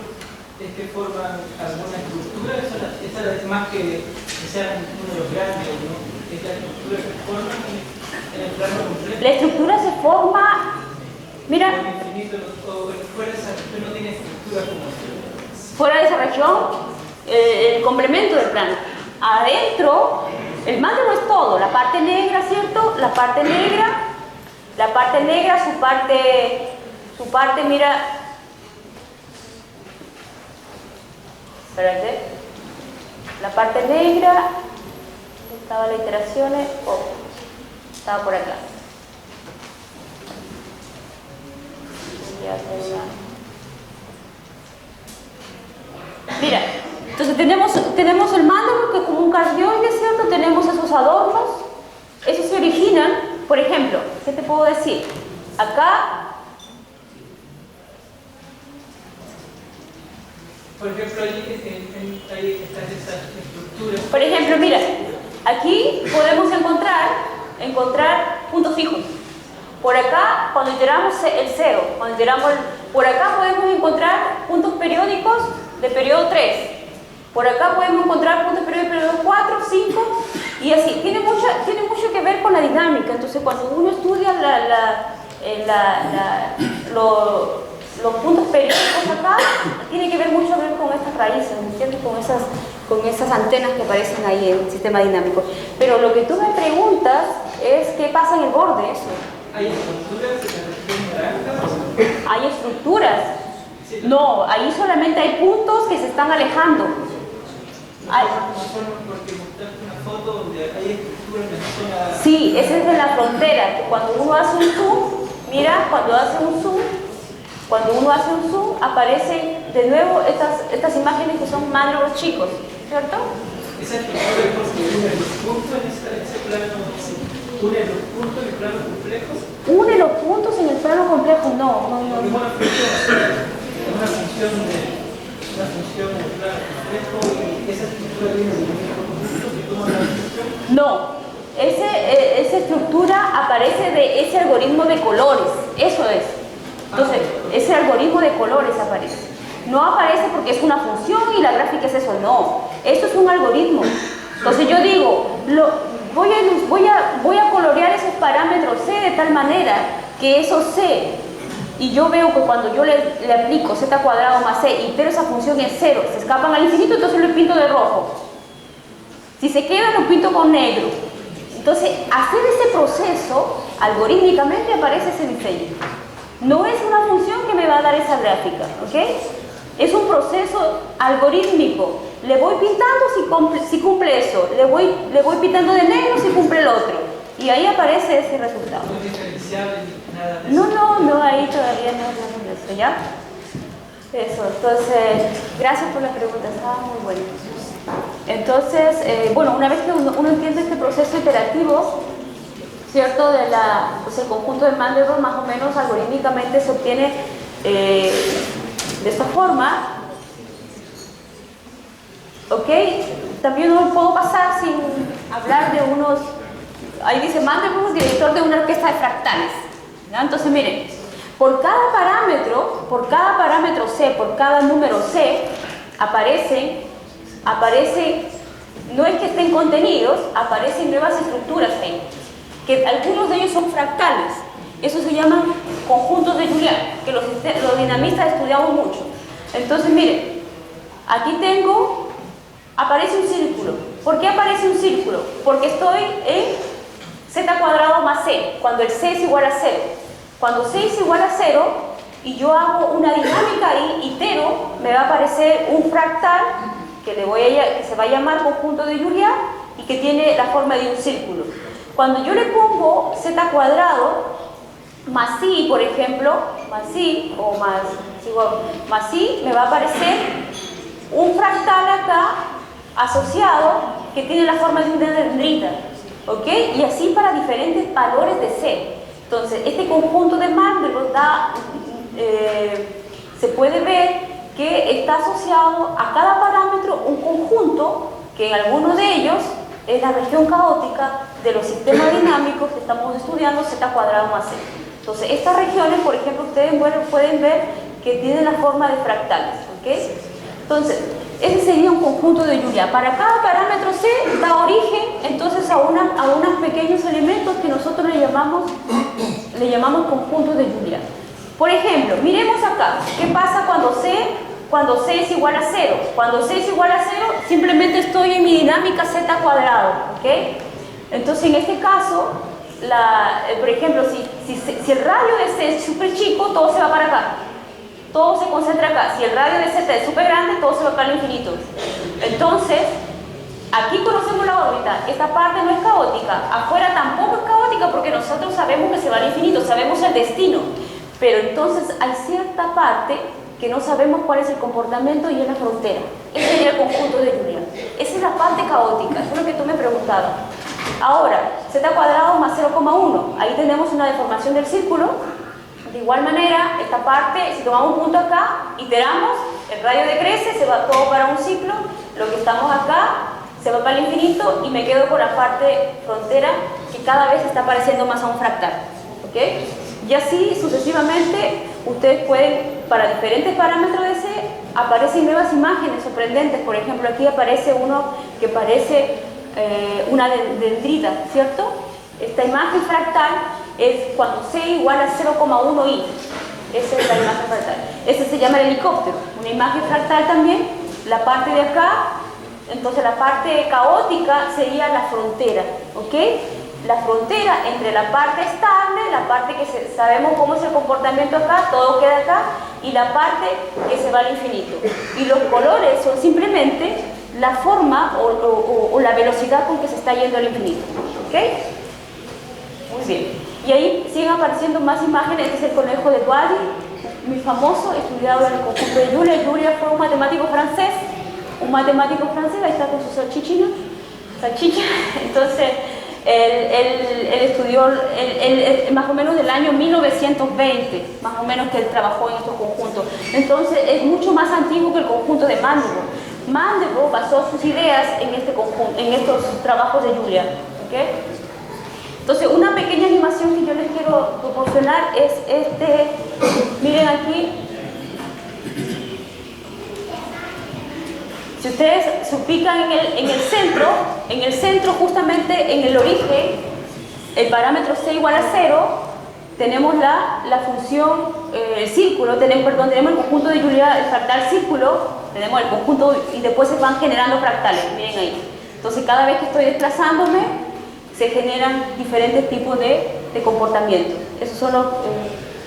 es que forman alguna estructura. Esa es más que sean números grandes, ¿no? Es la estructura que forman en el plano completo. La estructura se forma, mira, O el infinito, o fuera de esa región no tiene estructura como fuera de esa región, el complemento del plano. Adentro, el manto no es todo, la parte negra, ¿cierto? La parte negra, su parte, mira, espérate, la parte negra, estaba las iteraciones, estaba por acá. Mira, entonces tenemos el mando que es como un cardioide, ¿cierto? Tenemos esos adornos, esos se originan, por ejemplo, ¿qué te puedo decir? Acá, por ejemplo, ahí están esas estructuras. por ejemplo, mira, aquí podemos encontrar puntos fijos. Por acá, cuando iteramos el 0, por acá podemos encontrar puntos periódicos de periodo 3. Por acá podemos encontrar puntos periódicos de periodo 4, 5 y así. Tiene mucho que ver con la dinámica. Entonces, cuando uno estudia los puntos periódicos acá, tiene que ver mucho con estas raíces, ¿me entiendes? Con esas antenas que aparecen ahí en el sistema dinámico. Pero lo que tú me preguntas es qué pasa en el borde, eso. Hay estructuras en la región naranja hay estructuras. No, ahí solamente hay puntos que se están alejando. Porque mostraste una foto donde hay estructuras en la zona... Sí, esa es de la frontera, que cuando uno hace un zoom, mira, cuando uno hace un zoom, aparecen de nuevo estas imágenes que son macros chicos, ¿cierto? Esa estructura es porque une los puntos en ese plano, une los puntos en el plano complejo. Une los puntos en el plano complejo, no. Porque es una función en el plano complejo y esa estructura viene de los puntos que toman la función. No, esa estructura aparece de ese algoritmo de colores, eso es. Entonces, ese algoritmo de colores aparece. No aparece porque es una función y la gráfica es eso, no. Esto es un algoritmo. Entonces yo digo, voy a colorear esos parámetros C de tal manera que esos C, y yo veo que cuando yo le aplico z cuadrado más C, itero esa función es 0, se escapan al infinito, entonces lo pinto de rojo. Si se queda, lo pinto con negro. Entonces, hacer ese proceso, algorítmicamente aparece ese diseño. No es una función que me va a dar esa gráfica, ¿ok? Es un proceso algorítmico. Le voy pintando si cumple eso, le voy pintando de negro si cumple el otro. Y ahí aparece ese resultado. No es diferenciable ni nada de eso. No, ahí todavía no hablamos de eso, ¿ya? Eso, entonces, gracias por la pregunta, estaba muy buena. Entonces, bueno, una vez que uno entiende este proceso iterativo, ¿cierto? De el conjunto de Mandelbrot más o menos algorítmicamente se obtiene de esta forma, ¿ok? También no puedo pasar sin hablar de unos, ahí dice Mandelbrot es director de una orquesta de fractales, ¿ya? Entonces miren, por cada parámetro C, por cada número C, aparecen, no es que estén contenidos, aparecen nuevas estructuras ahí, que algunos de ellos son fractales. Eso se llaman conjuntos de Julian, que los dinamistas estudiamos mucho. Entonces, miren, aquí aparece un círculo. ¿Por qué aparece un círculo? Porque estoy en z cuadrado más c, cuando el c es igual a 0. Cuando c es igual a 0 y yo hago una dinámica ahí, itero, me va a aparecer un fractal que se va a llamar conjunto de Julian y que tiene la forma de un círculo. Cuando yo le pongo z cuadrado más i, por ejemplo, más i o más i, me va a aparecer un fractal acá asociado que tiene la forma de una dendrita, ¿ok? Y así para diferentes valores de c. Entonces, este conjunto de Mandelbrot se puede ver que está asociado a cada parámetro un conjunto que en alguno de ellos es la región caótica de los sistemas dinámicos que estamos estudiando, z cuadrado más c. Entonces, estas regiones, por ejemplo, ustedes pueden ver que tienen la forma de fractales, ¿ok? Entonces, ese sería un conjunto de Julian. Para cada parámetro C da origen, entonces, a unos pequeños elementos que nosotros le llamamos conjuntos de Julian. Por ejemplo, miremos acá, ¿qué pasa cuando C es igual a 0? Cuando C es igual a 0, simplemente estoy en mi dinámica z cuadrado, ¿ok? Entonces, en este caso, por ejemplo, si el radio de C es súper chico, todo se va para acá. Todo se concentra acá. Si el radio de Z es súper grande, todo se va para el infinito. Entonces, aquí conocemos la órbita. Esta parte no es caótica. Afuera tampoco es caótica porque nosotros sabemos que se va al infinito, sabemos el destino. Pero entonces hay cierta parte que no sabemos cuál es el comportamiento y es la frontera. Ese sería el conjunto de Julian. Esa es la parte caótica, eso es lo que tú me preguntabas. Ahora, z cuadrado más 0,1. Ahí tenemos una deformación del círculo. De igual manera, esta parte, si tomamos un punto acá, iteramos, el radio decrece, se va todo para un ciclo, lo que estamos acá se va para el infinito y me quedo con la parte frontera que cada vez está pareciendo más a un fractal, ¿ok? Y así sucesivamente, ustedes pueden, para diferentes parámetros de C, aparecen nuevas imágenes sorprendentes. Por ejemplo, aquí aparece uno que parece una dendrita, ¿cierto? Esta imagen fractal es cuando C igual a 0,1i. Esa es la imagen fractal. Ese se llama el helicóptero. Una imagen fractal también. La parte de acá, entonces la parte caótica sería la frontera, ¿ok? la frontera entre la parte estable, la parte que sabemos cómo es el comportamiento acá, todo queda acá, y la parte que se va al infinito. Y los colores son simplemente la forma o la velocidad con que se está yendo al infinito. ¿Ok? Muy bien. Y ahí siguen apareciendo más imágenes. Este es el conejo de Boadi, muy famoso, estudiado en el conjunto de Julia. Julia fue un matemático francés, ahí está con su salchicha. Entonces, él estudió más o menos del año 1920, más o menos, que él trabajó en estos conjuntos. Entonces, es mucho más antiguo que el conjunto de Mandelbrot. Mandelbrot basó sus ideas en estos trabajos de Julia. ¿Okay? Entonces, una pequeña animación que yo les quiero proporcionar es miren aquí. Si ustedes se ubican en el centro, justamente en el origen, el parámetro c igual a 0, tenemos la función, el círculo, tenemos el conjunto de Julia, el fractal círculo, tenemos el conjunto y después se van generando fractales, miren ahí. Entonces, cada vez que estoy desplazándome, se generan diferentes tipos de comportamientos. Esos son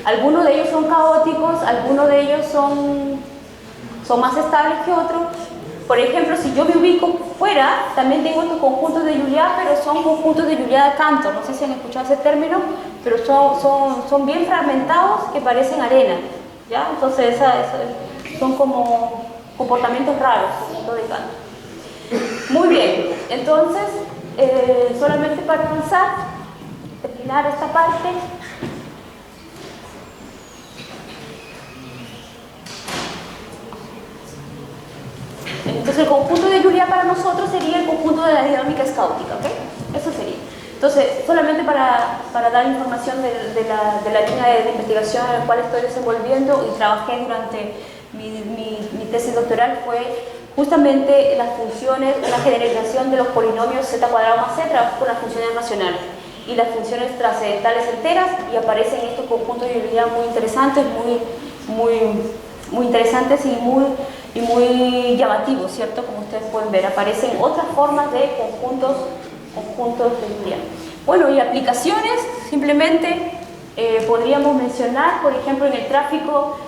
algunos de ellos son caóticos, algunos de ellos son más estables que otros. Por ejemplo, si yo me ubico fuera, también tengo estos conjuntos de Julia, pero son conjuntos de Julia de Cantor. No sé si han escuchado ese término, pero son bien fragmentados que parecen arena. ¿Ya? Entonces, son como comportamientos raros, conjuntos de Cantor. Muy bien, entonces, solamente para avanzar, terminar esta parte. Entonces, el conjunto de Julia para nosotros sería el conjunto de las dinámicas caóticas, ¿ok? Eso sería. Entonces, solamente para dar información de la línea de investigación en la cual estoy desenvolviendo y trabajé durante mi tesis doctoral, fue justamente las funciones, la generalización de los polinomios z cuadrado más c, trabajo con las funciones racionales y las funciones trascendentales enteras, y aparecen estos conjuntos de Julia muy interesantes, muy interesantes y muy llamativos, ¿cierto? Como ustedes pueden ver, aparecen otras formas de conjuntos de Julia. Bueno, y aplicaciones, simplemente podríamos mencionar, por ejemplo, en el tráfico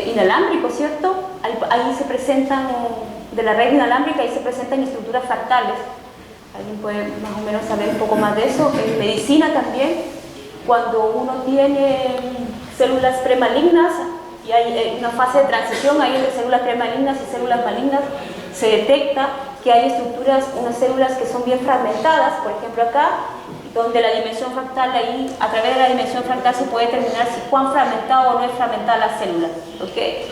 inalámbrico, ¿cierto? Ahí se presentan, de la red inalámbrica, ahí se presentan estructuras fractales. Alguien puede más o menos saber un poco más de eso. En medicina también, cuando uno tiene células premalignas y hay una fase de transición ahí entre células premalignas y células malignas, se detecta que hay estructuras, unas células que son bien fragmentadas, por ejemplo acá, donde la dimensión fractal, ahí a través de la dimensión fractal se puede determinar si cuán fragmentado o no es fragmentada la célula. ¿Okay?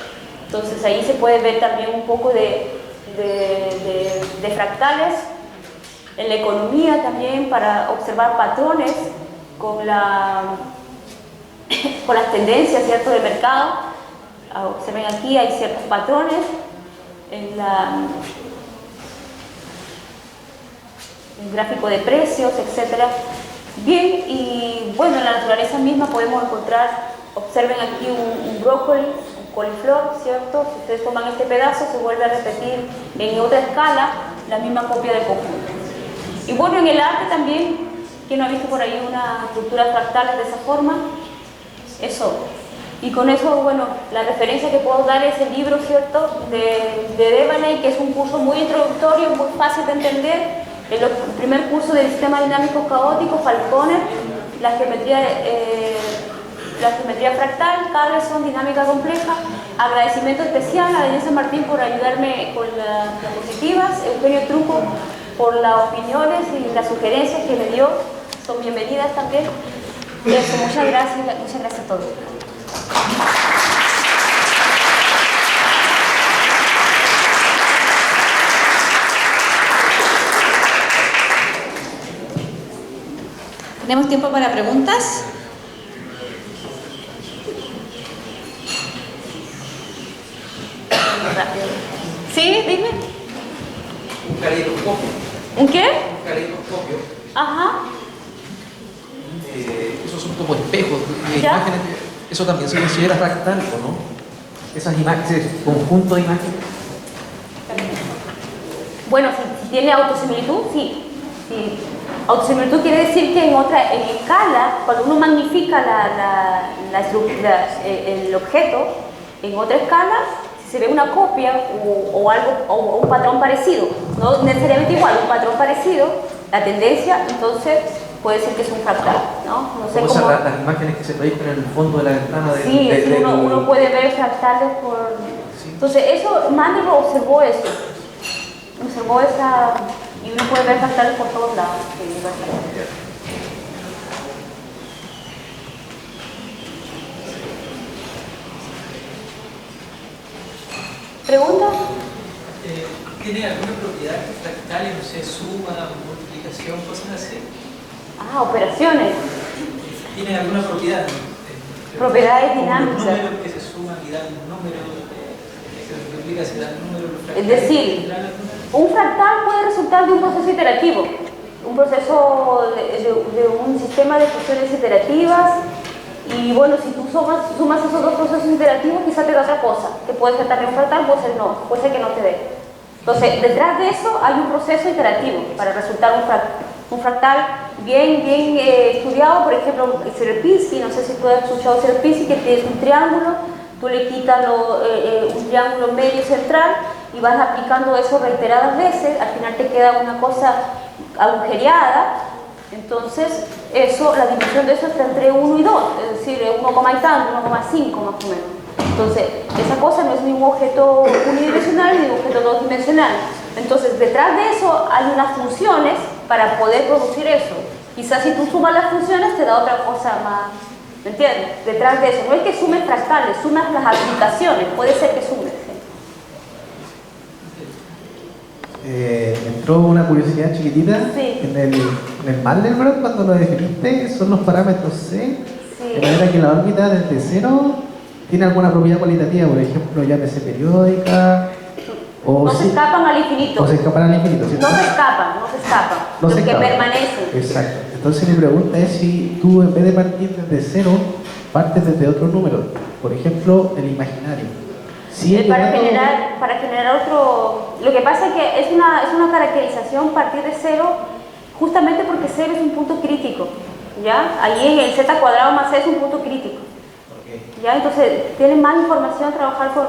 Entonces ahí se puede ver también un poco de fractales. En la economía también, para observar patrones con las tendencias, ¿cierto?, del mercado. Observen aquí, hay ciertos patrones en el gráfico de precios, etc. Bien, y bueno, en la naturaleza misma podemos encontrar, observen aquí un brócoli, un coliflor, ¿cierto? Si ustedes toman este pedazo, se vuelve a repetir en otra escala la misma copia del conjunto. Y bueno, en el arte también, ¿quién no ha visto por ahí una estructura fractal de esa forma? Eso. Y con eso, bueno, la referencia que puedo dar es el libro, ¿cierto?, de Devaney, que es un curso muy introductorio, muy fácil de entender. El primer curso del sistema dinámico caótico, Falconer, la geometría fractal, Carlson, dinámica compleja. Agradecimiento especial a Denise Martín por ayudarme con las diapositivas, Eugenio Truco por las opiniones y las sugerencias que me dio, son bienvenidas también. Eso, muchas gracias a todos. ¿Tenemos tiempo para preguntas? Sí, dime. Un caleidoscopio. ¿Un qué? Un caleidoscopio. Ajá. Esos son como espejos de ¿Ya? imágenes. Eso también se considera fractal, ¿no? Esas imágenes, ese conjunto de imágenes. Bueno, si tiene autosimilitud, sí. Autosimilitud quiere decir que en escala, cuando uno magnifica el objeto, en otra escala, si se ve una copia o algo, o un patrón parecido, no necesariamente igual, un patrón parecido, la tendencia, entonces puede ser que es un fractal, ¿no? No sé cómo... Las imágenes que se proyectan en el fondo de la ventana de... Sí, uno puede ver fractales por... Sí. Entonces, Mandelbrot observó eso. Observó esa... Y uno puede ver fractales por todos lados. Sí, bastante. ¿Pregunta? ¿Tiene alguna propiedad fractal, no sé, suma, multiplicación, cosas así? Ah, operaciones. ¿Tiene alguna propiedad? Propiedades Como dinámicas. los números que se suman y dan un número, que se multiplica, se dan un número. Es decir, un fractal puede resultar de un proceso iterativo, un proceso de un sistema de funciones iterativas. Y bueno, si tú sumas esos dos procesos iterativos, quizá te da otra cosa, que puede ser también un fractal, puede ser no, puede ser que no te dé. Entonces, detrás de eso hay un proceso iterativo para resultar un fractal bien estudiado. Por ejemplo, Sierpinski, no sé si tú has escuchado Sierpinski, que tienes un triángulo, tú le quitas un triángulo medio central y vas aplicando eso reiteradas veces, al final te queda una cosa agujereada. Entonces, la dimensión de eso está entre 1 y 2, es decir, 1, y tanto, 1,5 más o menos. Entonces, esa cosa no es ni un objeto unidimensional ni un objeto dos-dimensional. Entonces, detrás de eso hay unas funciones para poder producir eso. Quizás si tú sumas las funciones te da otra cosa más, ¿me entiendes? Detrás de eso, no es que sumes fractales, sumas las aplicaciones, puede ser que sumes. Entró una curiosidad chiquitita. Sí. En el Mandelbrot, cuando lo definiste, son los parámetros C, Sí. de manera que la órbita desde cero tiene alguna propiedad cualitativa, por ejemplo, llámese periódica, o No se escapan al infinito. o se escapan al infinito, ¿cierto? No se escapan. No Los se que escapan. permanecen. Exacto. Entonces mi pregunta es si tú, en vez de partir desde cero, partes desde otro número, por ejemplo, el imaginario. Si he Para llegado- generar otro... Lo que pasa es que es una caracterización partir de cero, justamente porque cero es un punto crítico, ¿ya? Ahí en el z cuadrado más c es un punto crítico, Ok. ¿ya? Entonces, tiene más información trabajar con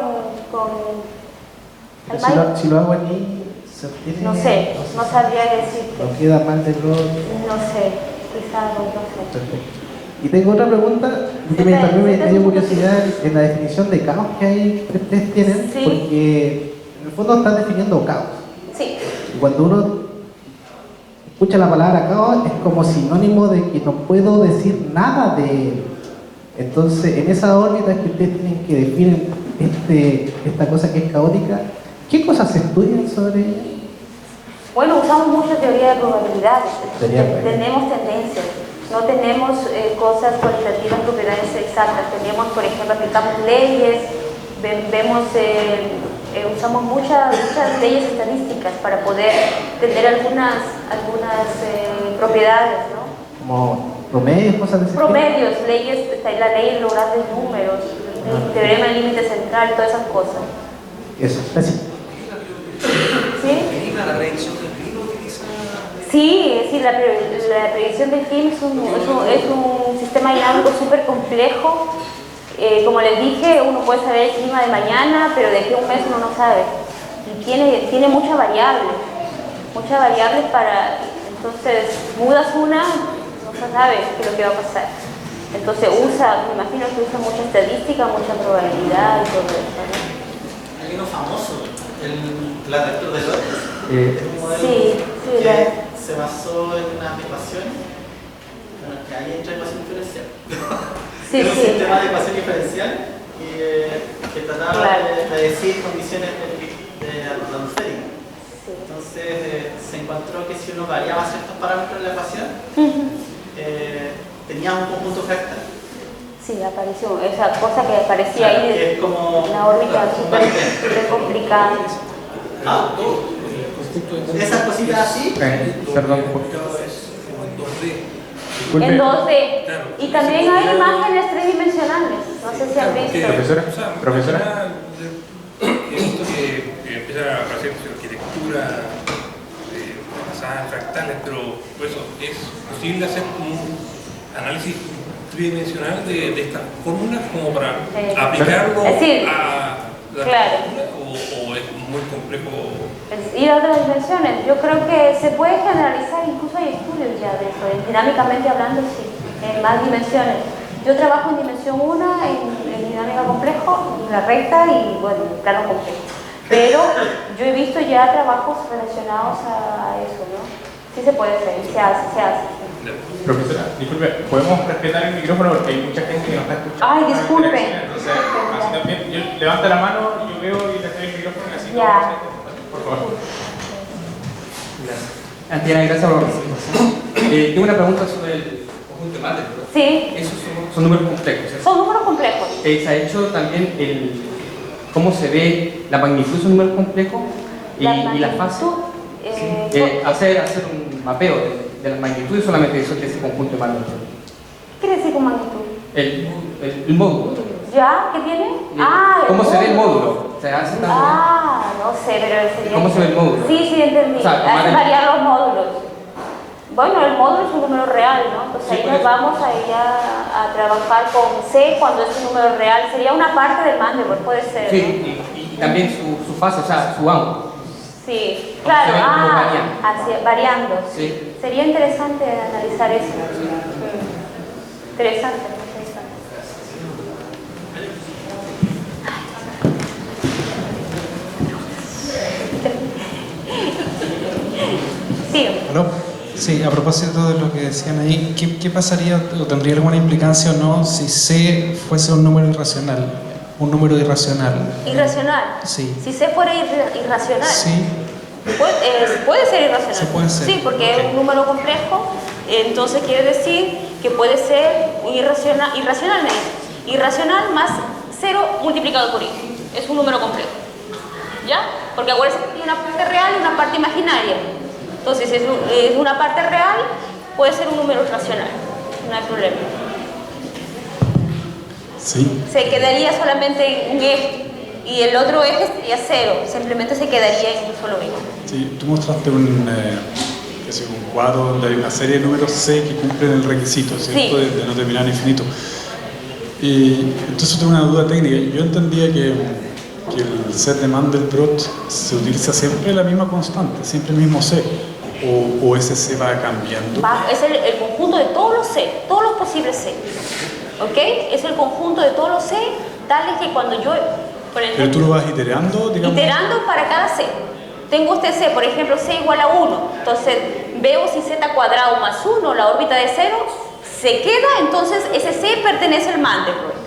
Pero el Mike. si lo hago aquí, ¿se obtiene? No sé, no sabría decirte. No queda Mandelbrot. No sé, quizás no sé. Perfecto. Y tengo otra pregunta, que también me dio curiosidad en la definición de caos que hay que ustedes tienen, Sí. porque en el fondo están definiendo caos. Sí, Y cuando uno escucha la palabra caos es como sinónimo de que no puedo decir nada de él. Entonces, en esa órbita que ustedes tienen que definir esta cosa que es caótica, ¿qué cosas se estudian sobre ella? bueno, usamos mucha teoría de probabilidades, Teoría de probabilidades. tenemos tendencias, no tenemos cosas cualitativas, propiedades exactas, tenemos, por ejemplo, aplicamos leyes, usamos muchas leyes estadísticas para poder tener algunas propiedades, ¿no? Como promedios, cosas de ese tipo. Promedios, leyes, la ley de lograr de números, el teorema del límite central, todas esas cosas. Eso, así. ¿Sí? La predicción del clima utiliza... Sí, la predicción del clima es un sistema dinámico súper complejo. Como les dije, uno puede saber el clima de mañana, pero de aquí a un mes uno no sabe. Y tiene muchas variables para... Entonces, mudas una, no se sabe qué es lo que va a pasar. Entonces me imagino que usa mucha estadística, mucha probabilidad y todo eso, ¿no? Hay uno famoso, el detector de lotes. Es un modelo Sí, que se basó en unas ecuaciones, bueno, que ahí entra ecuación diferencial. Sí, Es un sí. sistema de ecuación diferencial que trataba Claro. de predecir condiciones de atmosférica. Sí. Entonces se encontró que si uno variaba ciertos parámetros en la ecuación, tenía un conjunto fractal. Sí, apareció esa cosa que aparecía Claro, ahí que es como la órbita súper complicada. Ah, esas cositas así. Perdón. Disculpe. En 2D. Y también hay imágenes tridimensionales. No sé si han visto. Profesora, profesora. He visto que empieza a aparecer arquitectura basada en fractales, pero eso, ¿es posible hacer un análisis tridimensional de estas fórmulas como para aplicarlo es decir, a la claro, o es muy complejo? y otras dimensiones, yo creo que se puede generalizar, incluso hay estudios ya de eso, dinámicamente hablando, sí, en más dimensiones. Yo trabajo en dimensión 1, en dinámica complejo, en la recta y bueno, en plano complejo. Pero yo he visto ya trabajos relacionados a eso, ¿no? Sí se puede hacer, se hace. Profesora, disculpe, ¿podemos respetar el micrófono porque hay mucha gente que nos está escuchando? Ay, disculpe. Entonces, así también, yo levanto la mano, yo veo y le doy el micrófono y así. Ya. Por favor. Gracias. Antiana, gracias por la presentación. Tengo una pregunta sobre el conjunto de Mandelbrot. Sí. Esos son números complejos, ¿cierto? Son números complejos. ¿Se ha hecho también cómo se ve la magnitud de esos números complejos y la fase? Hacer un mapeo de las magnitudes solamente de ese conjunto de Mandelbrot. ¿Qué quiere decir con magnitud? El módulo. ¿Ya? ¿Qué tiene? ¿Cómo se ve el módulo? ¿Se hace también? No sé, pero sería... ¿Cómo se ve el módulo? Sí, entendí. O sea, Hace variar los módulos. Bueno, el módulo es un número real, ¿no? Entonces ahí nos vamos a trabajar con C cuando es un número real. Sería una parte del Mandelbrot, puede ser, ¿no? Sí, y también su fase, o sea, su ángulo. Sí, claro, variando. Sí. Sería interesante analizar eso. Interesante. Sí. ¿Aló? Sí, a propósito de lo que decían ahí, ¿qué pasaría o tendría alguna implicancia o no si C fuese un número irracional? Un número irracional. ¿Irracional? Sí. Si C fuera irracional. Sí. Puede ser irracional. Se puede ser. Sí, porque es un número complejo, entonces quiere decir que puede ser irracional, irracional más 0 multiplicado por I. Es un número complejo. ¿Ya? Porque acuérdense que tiene una parte real y una parte imaginaria. Entonces, si es una parte real, puede ser un número racional. No hay problema. Sí. Se quedaría solamente en un eje y el otro eje sería 0. Simplemente se quedaría en un solo eje. Sí, tú mostraste un cuadro donde hay una serie de números C que cumplen el requisito, ¿cierto? Sí. De no terminar en infinito. Y entonces tengo una duda técnica. Yo entendía que el set de Mandelbrot se utiliza siempre la misma constante, siempre el mismo C, o ese C va cambiando. Es el conjunto de todos los C, todos los posibles C. ¿Ok? Es el conjunto de todos los C, tales que cuando yo, por ejemplo... Pero tú lo vas iterando, digamos. Iterando para cada C. Tengo este C, por ejemplo, C igual a 1. Entonces, veo si z cuadrado más 1, la órbita de 0, se queda, entonces ese C pertenece al Mandelbrot.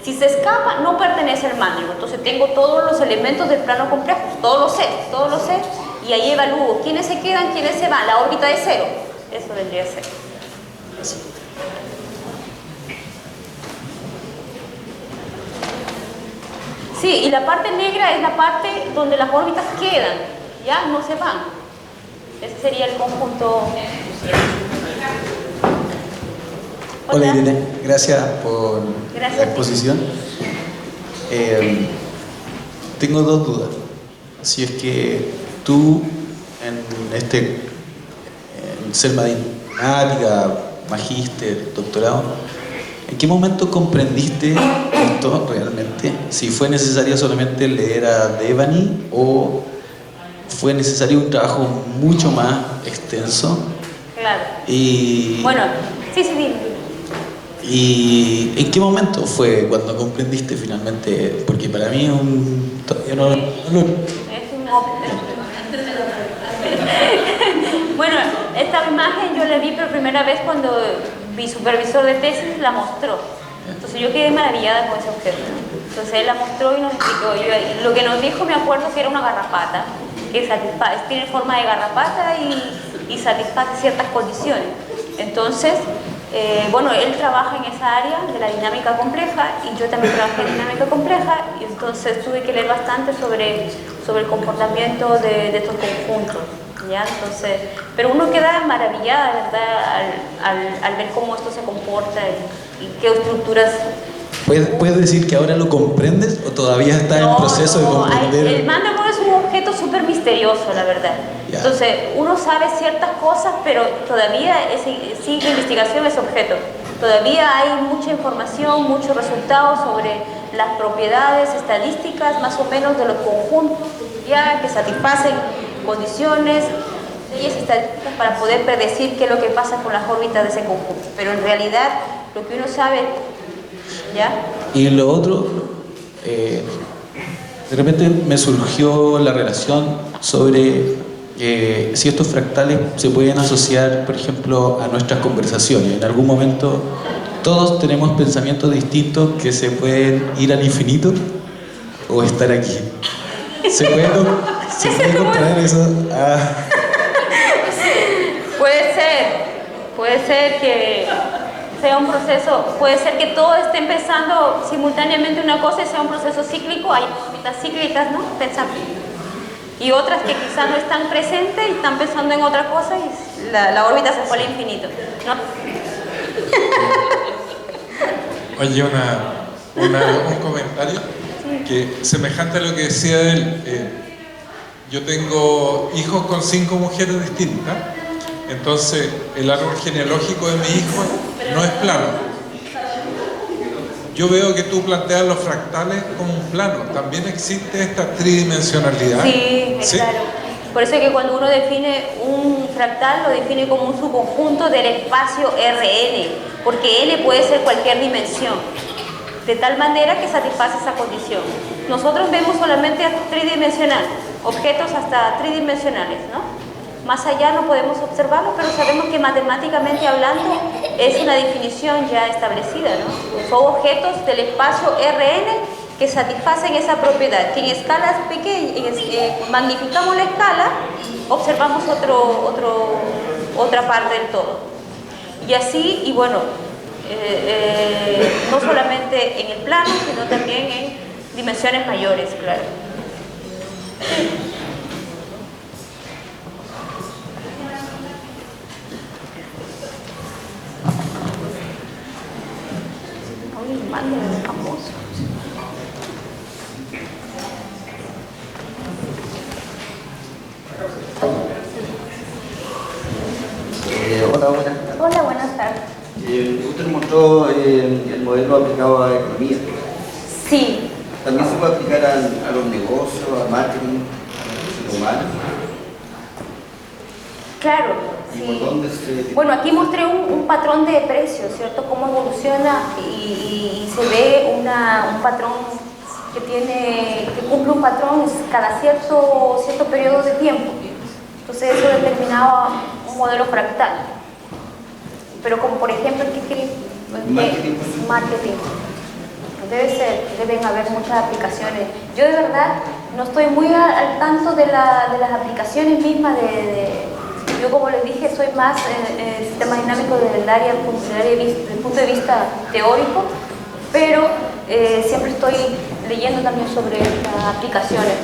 Si se escapa, no pertenece al Mandelbrot. Entonces tengo todos los elementos del plano complejo, todos los C, y ahí evalúo quiénes se quedan, quiénes se van, la órbita de 0. Eso vendría a ser. Sí, y la parte negra es la parte donde las órbitas quedan, ya no se van. Ese sería el conjunto. Hola Irene, gracias por la exposición. Tengo dos dudas. Si es que tú en ser matemática, magíster, doctorado, ¿en qué momento comprendiste esto realmente? Si fue necesario solamente leer a Devani o fue necesario un trabajo mucho más extenso. Claro. Y bueno, sí, dime. ¿Y en qué momento fue cuando comprendiste finalmente? Porque para mí todavía no es Bueno, esta imagen yo la vi por primera vez cuando mi supervisor de tesis la mostró. Entonces yo quedé maravillada con ese objeto. Entonces él la mostró y nos explicó. Lo que nos dijo, me acuerdo que era una garrapata, que tiene forma de garrapata y satisface ciertas condiciones. Entonces, bueno, él trabaja en esa área de la dinámica compleja y yo también trabajé en dinámica compleja, y entonces tuve que leer bastante sobre el comportamiento de estos conjuntos. ¿Ya? Entonces, pero uno queda maravillada, ¿verdad? Al ver cómo esto se comporta y qué estructuras. ¿Puedes decir que ahora lo comprendes o todavía está en proceso de comprender? El Mandelbrot es un objeto es súper misterioso, la verdad. Ya. Entonces, uno sabe ciertas cosas, pero todavía sigue investigación ese objeto. Todavía hay mucha información, muchos resultados sobre las propiedades estadísticas, más o menos, de los conjuntos ya que satisfacen condiciones, leyes estadísticas para poder predecir qué es lo que pasa con las órbitas de ese conjunto. Pero en realidad, lo que uno sabe, ¿ya? Y lo otro, de repente me surgió la relación sobre si estos fractales se pueden asociar, por ejemplo, a nuestras conversaciones. En algún momento todos tenemos pensamientos distintos que se pueden ir al infinito o estar aquí. ¿Se puede comparar eso? Puede ser que sea un proceso, puede ser que todo esté empezando simultáneamente una cosa y sea un proceso cíclico. Hay órbitas cíclicas, ¿no? Y otras que quizás no están presentes y están pensando en otra cosa y la órbita se fue al infinito, ¿no? Oye, un comentario que semejante a lo que decía él. Yo tengo hijos con 5 mujeres distintas, entonces el árbol genealógico de mi hijo no es plano. Yo veo que tú planteas los fractales como un plano. ¿También existe esta tridimensionalidad? Sí, claro. Por eso es que cuando uno define un fractal, lo define como un subconjunto del espacio Rn, porque n puede ser cualquier dimensión, de tal manera que satisface esa condición. Nosotros vemos solamente tridimensional, objetos hasta tridimensionales, ¿no? Más allá no podemos observarlo, pero sabemos que matemáticamente hablando es una definición ya establecida, ¿no? Son objetos del espacio Rn que satisfacen esa propiedad, que en escalas pequeñas, magnificamos la escala, observamos otra parte del todo. Y así, y bueno, no solamente en el plano, sino también en dimensiones mayores, claro. Hola, buenas tardes. Hola, buenas tardes. Usted mostró el modelo aplicado a la economía. Sí. ¿También se puede aplicar a los negocios, al marketing, a los humanos? Claro. ¿Y por dónde se...? Bueno, aquí mostré un patrón de precios, ¿cierto? Cómo evoluciona y se ve un patrón que cumple un patrón cada cierto periodo de tiempo. Entonces eso determinaba un modelo fractal. Pero como por ejemplo, marketing. Deben haber muchas aplicaciones. Yo de verdad no estoy muy al tanto de las aplicaciones mismas yo, como les dije, soy más sistema dinámico del área desde el punto de vista teórico, pero siempre estoy leyendo también sobre las aplicaciones.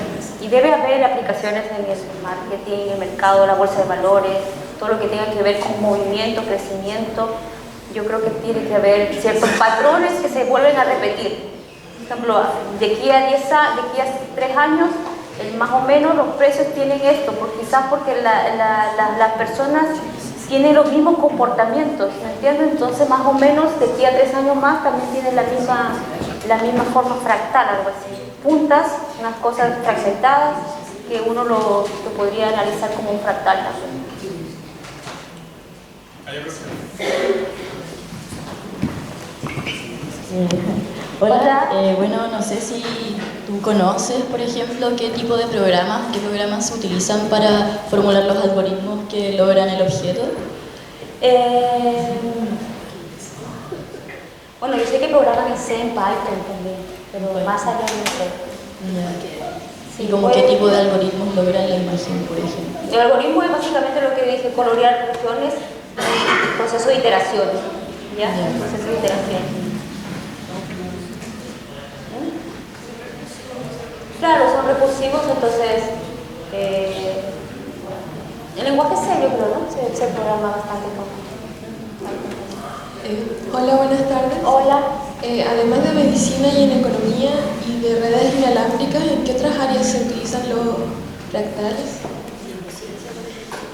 Y debe haber aplicaciones en el marketing, el mercado, la bolsa de valores, todo lo que tenga que ver con movimiento, crecimiento. Yo creo que tiene que haber ciertos patrones que se vuelven a repetir. Por ejemplo, de aquí a 3 años, más o menos los precios tienen esto, quizás porque las personas tienen los mismos comportamientos, ¿me entienden? Entonces más o menos de aquí a 3 años más también tienen la misma forma fractal, algo así. Puntas, unas cosas fragmentadas que uno lo podría analizar como un fractal también. Hola, bueno, no sé si tú conoces, por ejemplo, qué tipo de qué programas se utilizan para formular los algoritmos que logran el objeto. Bueno, yo sé que programan en C, en Python también, pero más allá no sé. ¿Y como qué tipo de algoritmos logran la imagen, por ejemplo? El algoritmo es básicamente lo que dije, colorear regiones y proceso de iteración. ¿Ya? Proceso de iteración. Claro, son recursivos, entonces el lenguaje C, yo creo, ¿no? Se programa bastante con. Hola, buenas tardes. Hola. Además de medicina y en economía y de redes inalámbricas, ¿en qué otras áreas se utilizan fractales.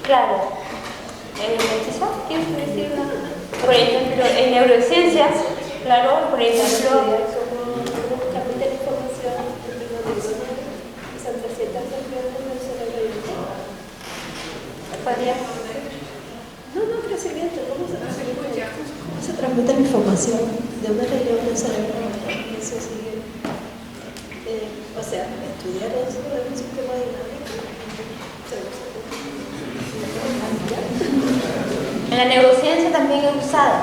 Claro. ¿Quizás quieres decir? Por ejemplo, en neurociencias, claro, por ejemplo, crecimiento, ¿cómo se transmite la información de una región del cerebro a otra? Eso sigue. O sea, estudiar eso es un sistema dinámico. En la neurociencia también es usada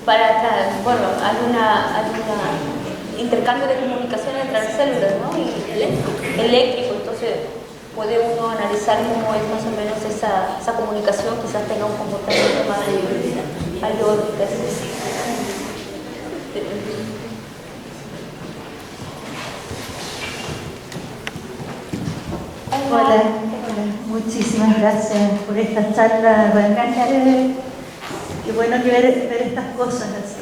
para, bueno, hay un intercambio de comunicación entre las células, ¿no? Y eléctrico, entonces puede uno analizar cómo es más o menos esa comunicación, quizás tenga un comportamiento más alógico. Hola, muchísimas gracias por esta charla. Realmente qué bueno que ver estas cosas así.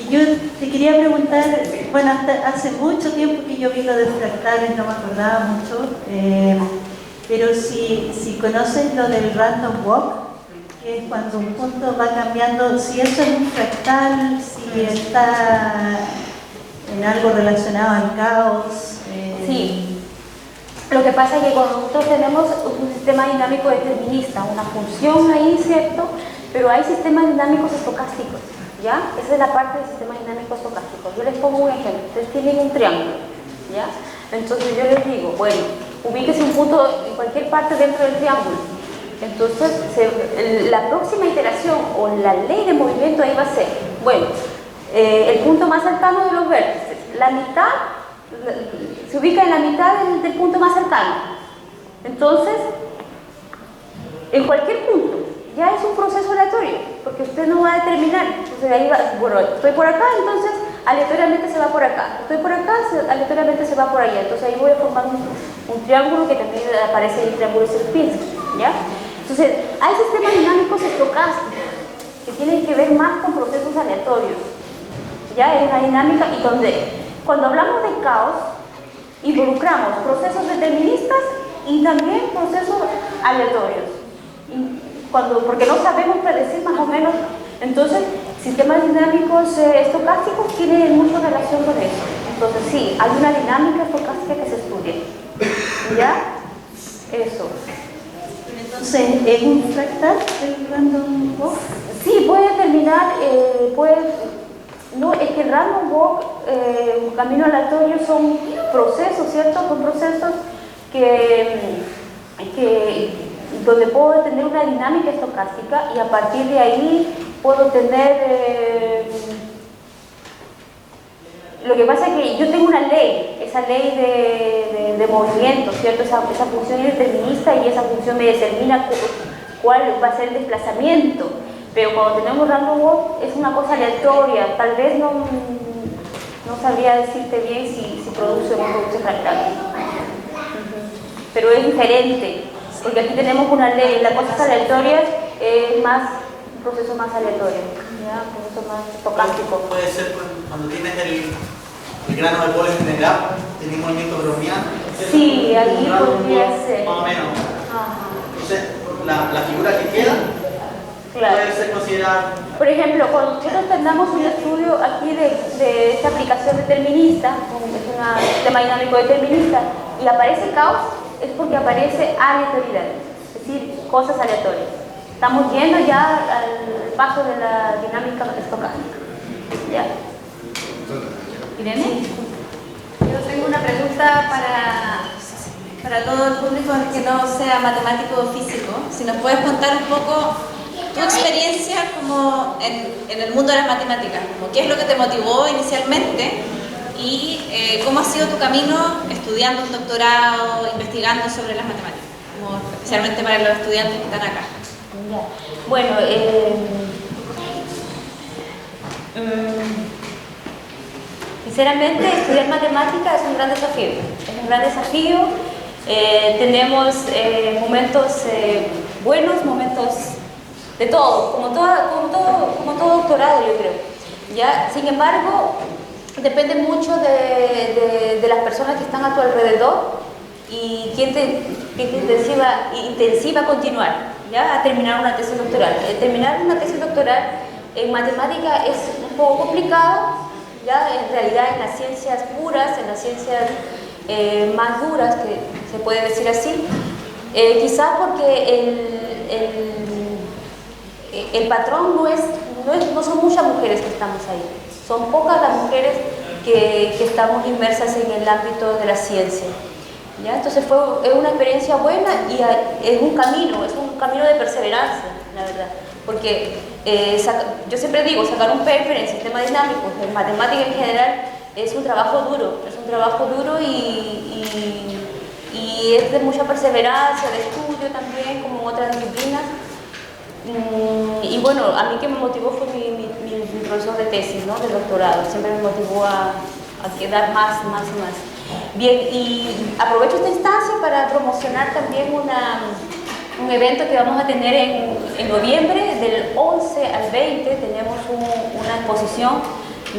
Y yo te quería preguntar, bueno, hasta hace mucho tiempo que yo vi lo de fractales, no me acordaba mucho, pero si conoces lo del random walk, que es cuando un punto va cambiando, si eso es un fractal, si está en algo relacionado al caos. Sí. Lo que pasa es que cuando nosotros tenemos un sistema dinámico determinista, una función ahí, ¿cierto? Pero hay sistemas dinámicos estocásticos, ¿ya? Esa es la parte del sistema dinámico estocástico. Yo les pongo un ejemplo. Ustedes tienen un triángulo, ¿ya? Entonces yo les digo, bueno, ubíquese un punto en cualquier parte dentro del triángulo. Entonces, la próxima iteración o la ley de movimiento ahí va a ser, bueno, el punto más cercano de los vértices, la mitad se ubica en la mitad del punto más cercano. Entonces, en cualquier punto, ya es un proceso aleatorio, porque usted no va a determinar. Entonces, ahí va, bueno, estoy por acá, entonces aleatoriamente se va por acá. Estoy por acá, aleatoriamente se va por allá. Entonces, ahí voy a formar un triángulo que también aparece en el triángulo de Sierpinski, ¿ya? Entonces, hay sistemas dinámicos estocásticos que tienen que ver más con procesos aleatorios, ¿ya? Es una dinámica y donde cuando hablamos de caos, involucramos procesos deterministas y también procesos aleatorios. Porque no sabemos predecir más o menos, entonces sistemas dinámicos estocásticos tienen mucha relación con eso. Entonces sí, hay una dinámica estocástica que se estudia. ¿Ya? Eso. Entonces, ¿es un fractal el random walk? Sí, puede determinar, no, es que el random walk, camino aleatorio son procesos, ¿cierto? Son procesos donde puedo tener una dinámica estocástica y a partir de ahí puedo tener... lo que pasa es que yo tengo una ley, esa ley de movimiento, ¿cierto? Esa función es determinista y esa función me determina cuál va a ser el desplazamiento. Pero cuando tenemos random walk es una cosa aleatoria, tal vez no sabría decirte bien si produce o no produce fractales. Pero es diferente, porque aquí tenemos una ley, las cosas aleatorias es un proceso más aleatorio, ¿ya? Un proceso más estocástico. Puede ser cuando tienes el grano de polen en el agua, tienes movimiento browniano. Sí, ahí podría ser. Más o menos. Ajá. Entonces, la figura que queda puede ser considerada. Por ejemplo, cuando nosotros tengamos un estudio aquí de esta aplicación determinista, es un sistema dinámico determinista, y aparece caos, es porque aparece aleatoriedad, es decir, cosas aleatorias. Estamos yendo ya al paso de la dinámica estocástica. ¿Ya? Irene, yo tengo una pregunta para todo el público que no sea matemático o físico. Si nos puedes contar un poco tu experiencia como en el mundo de las matemáticas, como qué es lo que te motivó inicialmente y cómo ha sido tu camino estudiando un doctorado, investigando sobre las matemáticas, como especialmente para los estudiantes que están acá. Bueno, sinceramente estudiar matemáticas es un gran desafío. Es un gran desafío. Tenemos momentos buenos, momentos de todo, como todo doctorado, yo creo. ¿Ya? Sin embargo, depende mucho de las personas que están a tu alrededor y quién te intensiva a continuar, ¿ya? A terminar una tesis doctoral. Terminar una tesis doctoral en matemática es un poco complicado, ¿ya? En realidad en las ciencias puras, en las ciencias más duras, que se puede decir así, quizás porque el patrón no son muchas mujeres que estamos ahí, son pocas las mujeres que estamos inmersas en el ámbito de la ciencia, ¿ya? Entonces es una experiencia buena y es un camino de perseverancia, la verdad, porque yo siempre digo, sacar un paper en sistemas dinámicos, en matemática en general, es un trabajo duro y es de mucha perseverancia, de estudio también, como en otras disciplinas. Y bueno, a mí que me motivó fue mi profesor de tesis, ¿no? Del doctorado, siempre me motivó a quedar más. Bien, y aprovecho esta instancia para promocionar también un evento que vamos a tener en noviembre, del 11 al 20, tenemos una exposición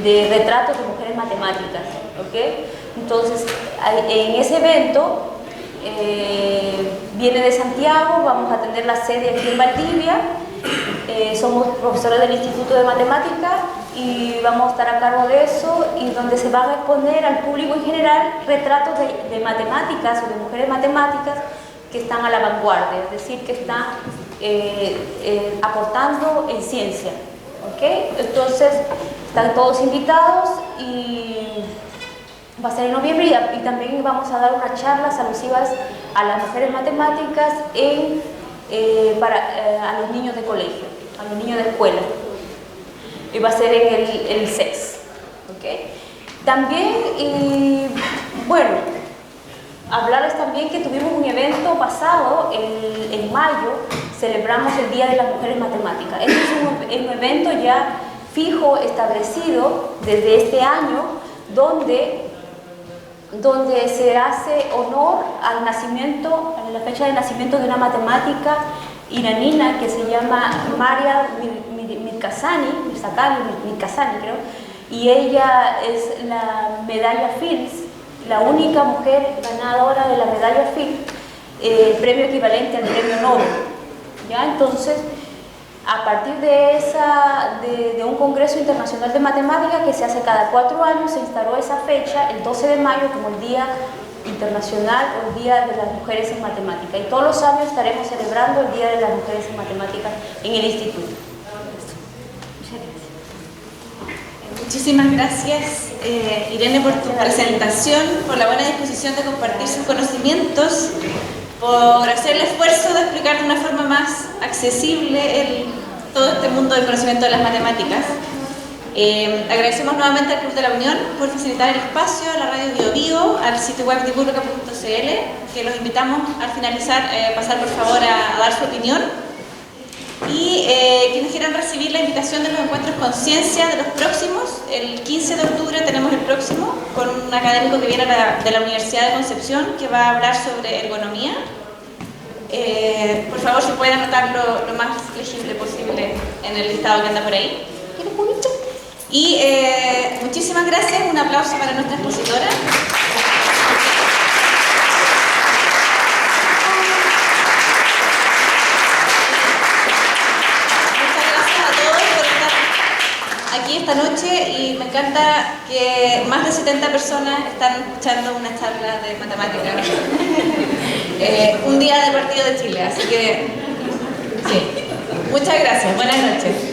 de retratos de mujeres matemáticas, ¿ok? Entonces, en ese evento viene de Santiago, vamos a tener la sede aquí en Valdivia, somos profesores del Instituto de Matemáticas y vamos a estar a cargo de eso, y donde se van a exponer al público en general retratos de matemáticas o de mujeres matemáticas que están a la vanguardia, es decir, que están aportando en ciencia, ¿ok? Entonces, están todos invitados y va a ser en noviembre, y también vamos a dar unas charlas alusivas a las mujeres matemáticas a los niños de colegio, a los niños de escuela, y va a ser en el CES, ¿okay? También, bueno, hablarles también que tuvimos un evento pasado, en mayo, celebramos el Día de las Mujeres Matemáticas. Este es un evento ya fijo, establecido desde este año, donde se hace honor al nacimiento, a la fecha de nacimiento de una matemática iranina que se llama Maria Mirkazani, creo, y ella es la medalla Fields, la única mujer ganadora de la medalla Fields, premio equivalente al premio Nobel, ¿ya? Entonces, a partir de un congreso internacional de matemáticas que se hace cada 4 años, se instaló esa fecha, el 12 de mayo, como el Día Internacional o el Día de las Mujeres en Matemáticas. Y todos los años estaremos celebrando el Día de las Mujeres en Matemáticas en el Instituto. Muchas gracias. Muchísimas gracias, Irene, por tu presentación, por la buena disposición de compartir sus conocimientos, por hacer el esfuerzo de explicar de una forma más accesible todo este mundo del conocimiento de las matemáticas. Agradecemos nuevamente al Club de la Unión por facilitar el espacio, a la radio Bio Bio, al sitio web divulga.cl, que los invitamos al finalizar pasar por favor a dar su opinión. Y quienes quieran recibir la invitación de los encuentros con ciencia de los próximos, el 15 de octubre tenemos el próximo, con un académico que viene de la Universidad de Concepción, que va a hablar sobre ergonomía. Por favor, si pueden anotarlo lo más legible posible en el listado que anda por ahí. Y muchísimas gracias, un aplauso para nuestra expositora. Aquí esta noche, y me encanta que más de 70 personas están escuchando una charla de matemáticas. Un día del Partido de Chile, así que sí. Muchas gracias, buenas noches.